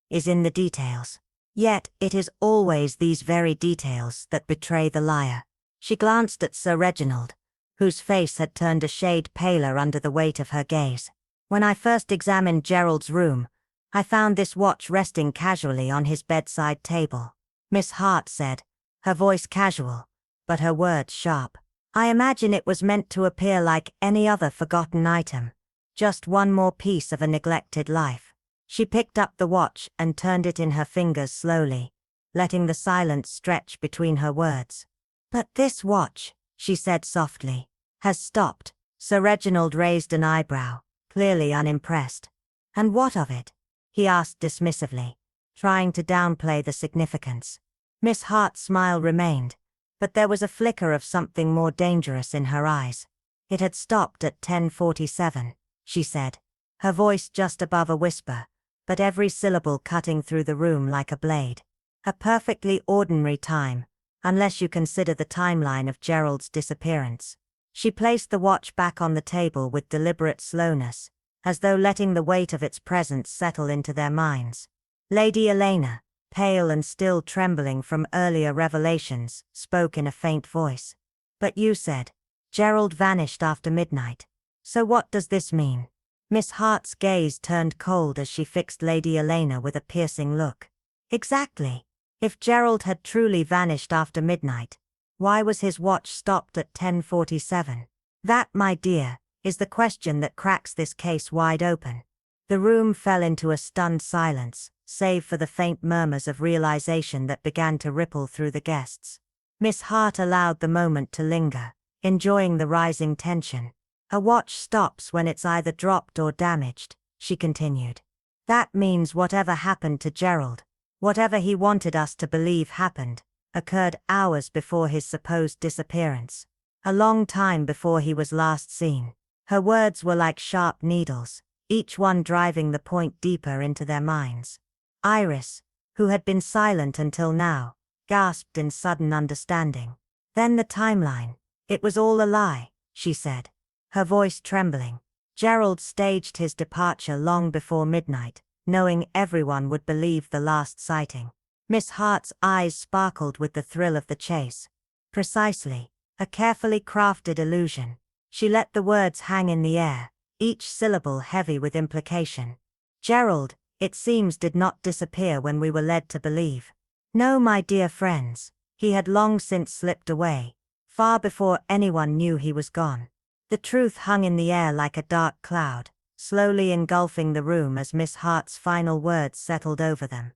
Speaker 1: is in the details. Yet it is always these very details that betray the liar. She glanced at Sir Reginald, whose face had turned a shade paler under the weight of her gaze. When I first examined Gerald's room, I found this watch resting casually on his bedside table, Miss Hart said, her voice casual, but her words sharp. I imagine it was meant to appear like any other forgotten item, just one more piece of a neglected life. She picked up the watch and turned it in her fingers slowly, letting the silence stretch between her words. But this watch, she said softly, has stopped. Sir Reginald raised an eyebrow, clearly unimpressed. And what of it? He asked dismissively, trying to downplay the significance. Miss Hart's smile remained, but there was a flicker of something more dangerous in her eyes. It had stopped at 10:47, she said, her voice just above a whisper, but every syllable cutting through the room like a blade. A perfectly ordinary time, unless you consider the timeline of Gerald's disappearance. She placed the watch back on the table with deliberate slowness, as though letting the weight of its presence settle into their minds. Lady Elena, pale and still trembling from earlier revelations, spoke in a faint voice. But you said, Gerald vanished after midnight. So what does this mean? Miss Hart's gaze turned cold as she fixed Lady Elena with a piercing look. Exactly. If Gerald had truly vanished after midnight, why was his watch stopped at 10:47? That, my dear, is the question that cracks this case wide open. The room fell into a stunned silence, save for the faint murmurs of realization that began to ripple through the guests. Miss Hart allowed the moment to linger, enjoying the rising tension. A watch stops when it's either dropped or damaged, she continued. That means whatever happened to Gerald, whatever he wanted us to believe happened, occurred hours before his supposed disappearance. A long time before he was last seen. Her words were like sharp needles, each one driving the point deeper into their minds. Iris, who had been silent until now, gasped in sudden understanding. Then the timeline. It was all a lie, she said, her voice trembling. Gerald staged his departure long before midnight, knowing everyone would believe the last sighting. Miss Hart's eyes sparkled with the thrill of the chase. Precisely, a carefully crafted illusion. She let the words hang in the air, each syllable heavy with implication. Gerald, it seems, did not disappear when we were led to believe. No, my dear friends, he had long since slipped away, far before anyone knew he was gone. The truth hung in the air like a dark cloud, slowly engulfing the room as Miss Hart's final words settled over them.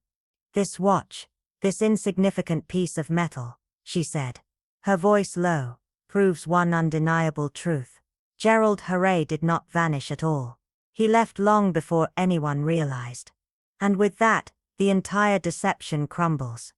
Speaker 1: This watch, this insignificant piece of metal, she said, her voice low, proves one undeniable truth. Gerald Hooray did not vanish at all. He left long before anyone realized. And with that, the entire deception crumbles.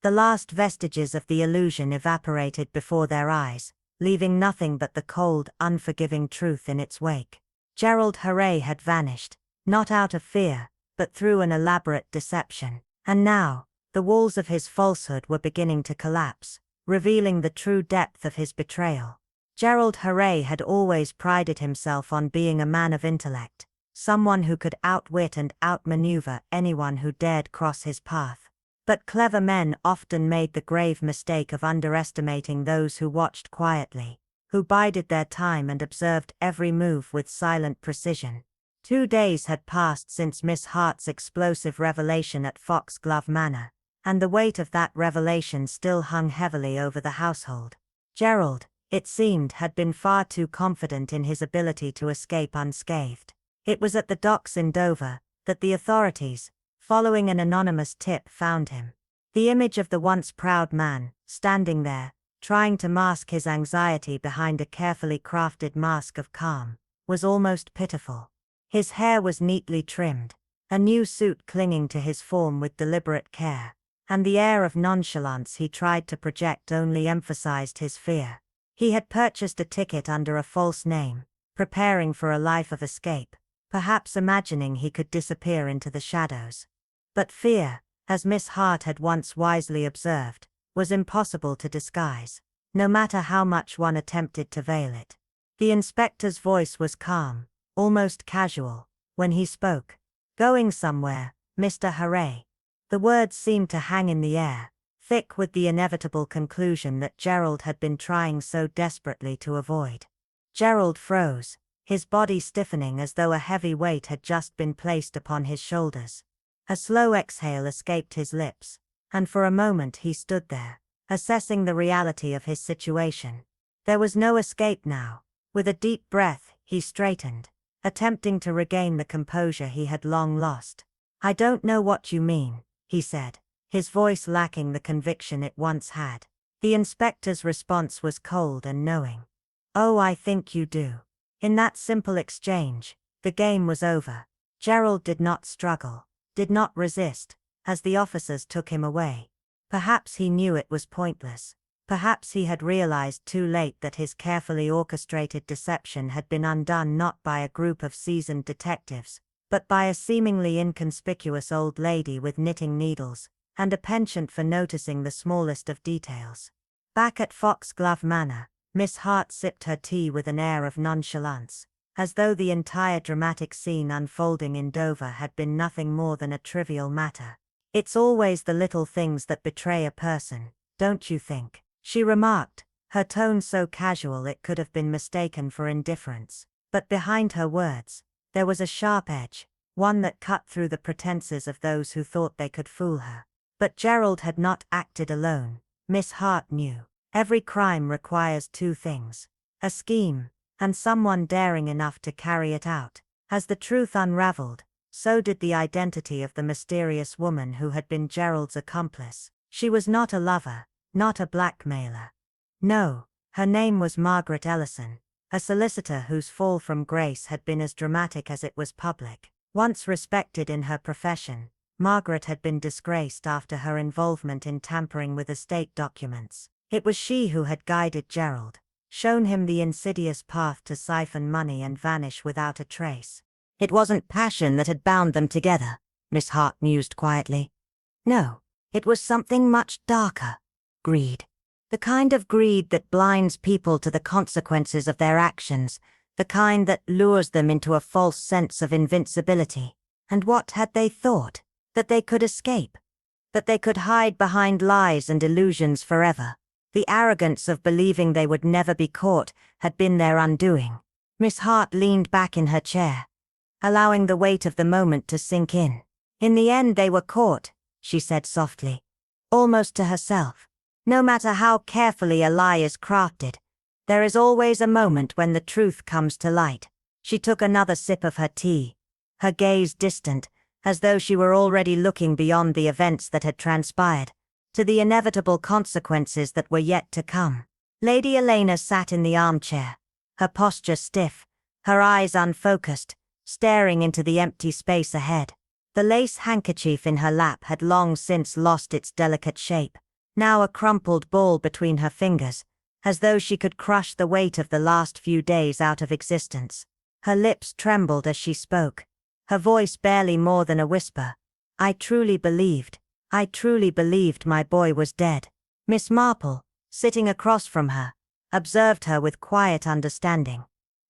Speaker 1: The last vestiges of the illusion evaporated before their eyes, leaving nothing but the cold, unforgiving truth in its wake. Gerald Hooray had vanished, not out of fear, but through an elaborate deception. And now, the walls of his falsehood were beginning to collapse, revealing the true depth of his betrayal. Gerald Hooray had always prided himself on being a man of intellect, someone who could outwit and outmaneuver anyone who dared cross his path. But clever men often made the grave mistake of underestimating those who watched quietly, who bided their time and observed every move with silent precision. 2 days had passed since Miss Hart's explosive revelation at Foxglove Manor, and the weight of that revelation still hung heavily over the household. Gerald, it seemed, had been far too confident in his ability to escape unscathed. It was at the docks in Dover that the authorities, following an anonymous tip, found him. The image of the once proud man, standing there, trying to mask his anxiety behind a carefully crafted mask of calm, was almost pitiful. His hair was neatly trimmed, a new suit clinging to his form with deliberate care, and the air of nonchalance he tried to project only emphasized his fear. He had purchased a ticket under a false name, preparing for a life of escape, perhaps imagining he could disappear into the shadows. But fear, as Miss Hart had once wisely observed, was impossible to disguise, no matter how much one attempted to veil it. The inspector's voice was calm, almost casual, when he spoke. Going somewhere, Mr. Hooray. The words seemed to hang in the air, thick with the inevitable conclusion that Gerald had been trying so desperately to avoid. Gerald froze, his body stiffening as though a heavy weight had just been placed upon his shoulders. A slow exhale escaped his lips, and for a moment he stood there, assessing the reality of his situation. There was no escape now. With a deep breath, he straightened, attempting to regain the composure he had long lost. "I don't know what you mean," he said, his voice lacking the conviction it once had. The inspector's response was cold and knowing. "Oh, I think you do." In that simple exchange, the game was over. Gerald did not struggle, did not resist, as the officers took him away. Perhaps he knew it was pointless. Perhaps he had realized too late that his carefully orchestrated deception had been undone not by a group of seasoned detectives, but by a seemingly inconspicuous old lady with knitting needles, and a penchant for noticing the smallest of details. Back at Foxglove Manor, Miss Hart sipped her tea with an air of nonchalance, as though the entire dramatic scene unfolding in Dover had been nothing more than a trivial matter. "It's always the little things that betray a person, don't you think?" she remarked, her tone so casual it could have been mistaken for indifference. But behind her words, there was a sharp edge, one that cut through the pretenses of those who thought they could fool her. But Gerald had not acted alone. Miss Hart knew. Every crime requires two things: a scheme, and someone daring enough to carry it out. As the truth unraveled, so did the identity of the mysterious woman who had been Gerald's accomplice. She was not a lover, not a blackmailer. No, her name was Margaret Ellison, a solicitor whose fall from grace had been as dramatic as it was public. Once respected in her profession, Margaret had been disgraced after her involvement in tampering with estate documents. It was she who had guided Gerald, shown him the insidious path to siphon money and vanish without a trace. It wasn't passion that had bound them together, Miss Hart mused quietly. No, it was something much darker: greed. The kind of greed that blinds people to the consequences of their actions, the kind that lures them into a false sense of invincibility. And what had they thought? That they could escape? That they could hide behind lies and illusions forever? The arrogance of believing they would never be caught had been their undoing. Miss Hart leaned back in her chair, allowing the weight of the moment to sink in. In the end they were caught, she said softly, almost to herself. No matter how carefully a lie is crafted, there is always a moment when the truth comes to light. She took another sip of her tea, her gaze distant, as though she were already looking beyond the events that had transpired, to the inevitable consequences that were yet to come. Lady Elena sat in the armchair, her posture stiff, her eyes unfocused, staring into the empty space ahead. The lace handkerchief in her lap had long since lost its delicate shape, now a crumpled ball between her fingers, as though she could crush the weight of the last few days out of existence. Her lips trembled as she spoke, her voice barely more than a whisper. I truly believed my boy was dead. Miss Marple, sitting across from her, observed her with quiet understanding,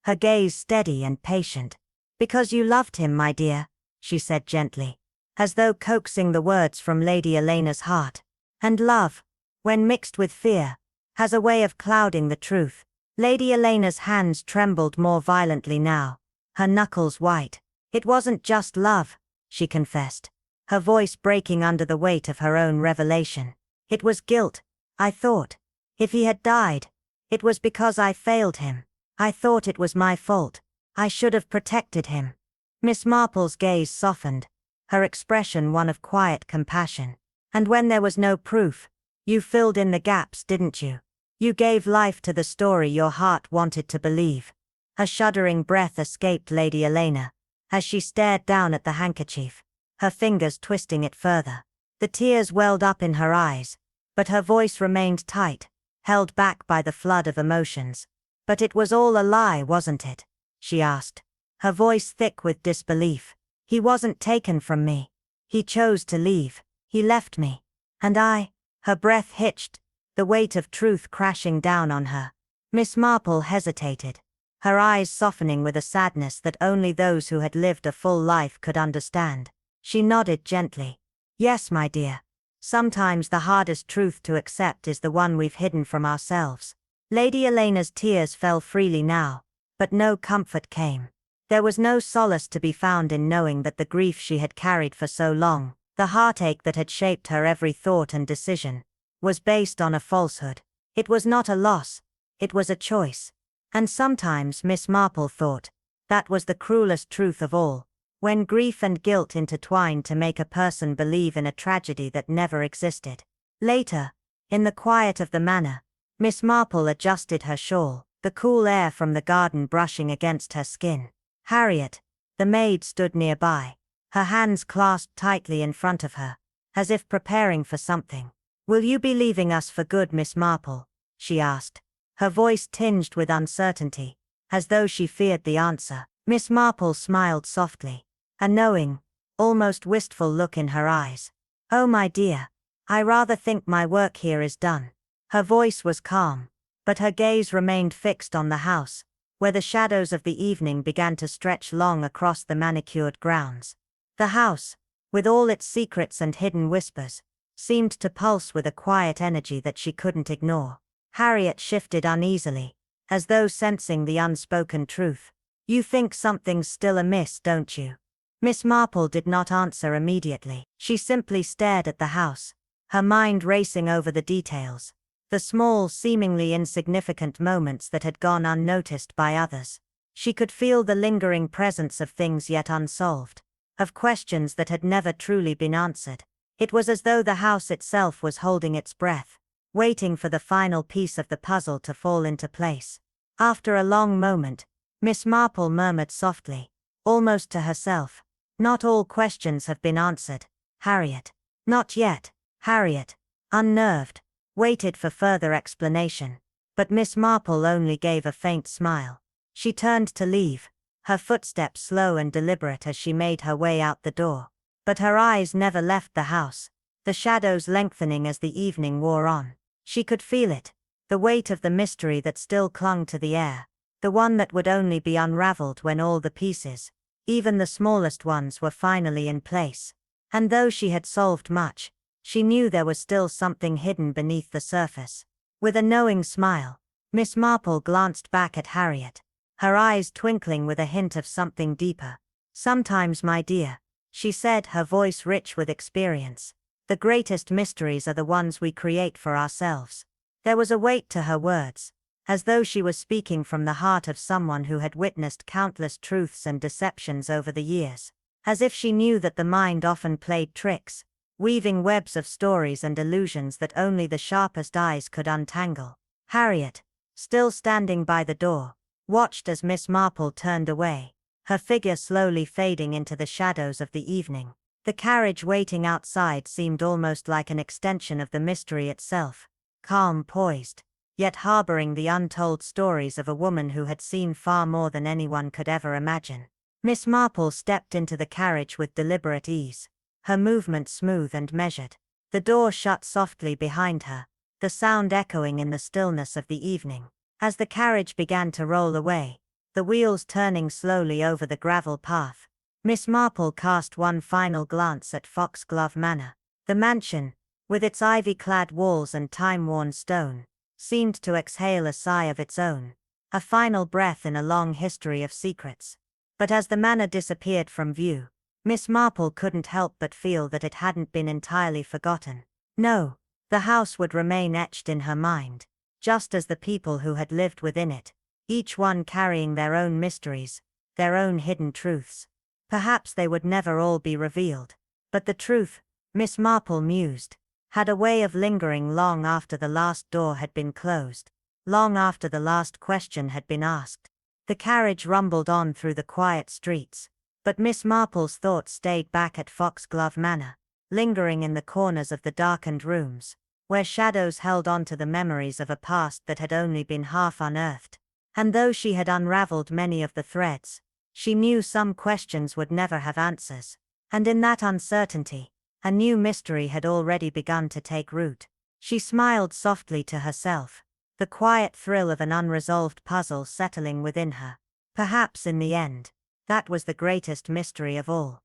Speaker 1: her gaze steady and patient. Because you loved him, my dear, she said gently, as though coaxing the words from Lady Elena's heart. And love, when mixed with fear, has a way of clouding the truth. Lady Elena's hands trembled more violently now, her knuckles white. It wasn't just love, she confessed, her voice breaking under the weight of her own revelation. It was guilt. I thought, if he had died, it was because I failed him. I thought it was my fault. I should have protected him. Miss Marple's gaze softened, her expression one of quiet compassion. And when there was no proof, you filled in the gaps, didn't you? You gave life to the story your heart wanted to believe. A shuddering breath escaped Lady Elena, as she stared down at the handkerchief, her fingers twisting it further. The tears welled up in her eyes, but her voice remained tight, held back by the flood of emotions. But it was all a lie, wasn't it? She asked, her voice thick with disbelief. He wasn't taken from me. He chose to leave. He left me. And her breath hitched, the weight of truth crashing down on her. Miss Marple hesitated, her eyes softening with a sadness that only those who had lived a full life could understand. She nodded gently. Yes, my dear. Sometimes the hardest truth to accept is the one we've hidden from ourselves. Lady Elena's tears fell freely now, but no comfort came. There was no solace to be found in knowing that the grief she had carried for so long, the heartache that had shaped her every thought and decision, was based on a falsehood. It was not a loss, it was a choice. And sometimes, Miss Marple thought, that was the cruelest truth of all, when grief and guilt intertwined to make a person believe in a tragedy that never existed. Later, in the quiet of the manor, Miss Marple adjusted her shawl, the cool air from the garden brushing against her skin. Harriet, the maid, stood nearby, her hands clasped tightly in front of her, as if preparing for something. Will you be leaving us for good, Miss Marple? She asked, her voice tinged with uncertainty, as though she feared the answer. Miss Marple smiled softly, a knowing, almost wistful look in her eyes. Oh, my dear, I rather think my work here is done. Her voice was calm, but her gaze remained fixed on the house, where the shadows of the evening began to stretch long across the manicured grounds. The house, with all its secrets and hidden whispers, seemed to pulse with a quiet energy that she couldn't ignore. Harriet shifted uneasily, as though sensing the unspoken truth. You think something's still amiss, don't you? Miss Marple did not answer immediately. She simply stared at the house, her mind racing over the details, the small, seemingly insignificant moments that had gone unnoticed by others. She could feel the lingering presence of things yet unsolved, of questions that had never truly been answered. It was as though the house itself was holding its breath, waiting for the final piece of the puzzle to fall into place. After a long moment, Miss Marple murmured softly, almost to herself, "Not all questions have been answered, Harriet." "Not yet." Harriet, unnerved, waited for further explanation. But Miss Marple only gave a faint smile. She turned to leave, her footsteps slow and deliberate as she made her way out the door. But her eyes never left the house, the shadows lengthening as the evening wore on. She could feel it, the weight of the mystery that still clung to the air, the one that would only be unraveled when all the pieces, even the smallest ones, were finally in place. And though she had solved much, she knew there was still something hidden beneath the surface. With a knowing smile, Miss Marple glanced back at Harriet, her eyes twinkling with a hint of something deeper. "Sometimes, my dear," she said, her voice rich with experience, "the greatest mysteries are the ones we create for ourselves." There was a weight to her words, as though she was speaking from the heart of someone who had witnessed countless truths and deceptions over the years. As if she knew that the mind often played tricks, weaving webs of stories and illusions that only the sharpest eyes could untangle. Harriet, still standing by the door, watched as Miss Marple turned away, her figure slowly fading into the shadows of the evening. The carriage waiting outside seemed almost like an extension of the mystery itself, calm, poised, yet harboring the untold stories of a woman who had seen far more than anyone could ever imagine. Miss Marple stepped into the carriage with deliberate ease, her movement smooth and measured. The door shut softly behind her, the sound echoing in the stillness of the evening. As the carriage began to roll away, the wheels turning slowly over the gravel path, Miss Marple cast one final glance at Foxglove Manor. The mansion, with its ivy-clad walls and time-worn stone, seemed to exhale a sigh of its own, a final breath in a long history of secrets. But as the manor disappeared from view, Miss Marple couldn't help but feel that it hadn't been entirely forgotten. No, the house would remain etched in her mind, just as the people who had lived within it, each one carrying their own mysteries, their own hidden truths. Perhaps they would never all be revealed, but the truth, Miss Marple mused, had a way of lingering long after the last door had been closed, long after the last question had been asked. The carriage rumbled on through the quiet streets, but Miss Marple's thoughts stayed back at Foxglove Manor, lingering in the corners of the darkened rooms, where shadows held on to the memories of a past that had only been half unearthed. And though she had unraveled many of the threads, she knew some questions would never have answers. And in that uncertainty, a new mystery had already begun to take root. She smiled softly to herself, the quiet thrill of an unresolved puzzle settling within her. Perhaps in the end, that was the greatest mystery of all.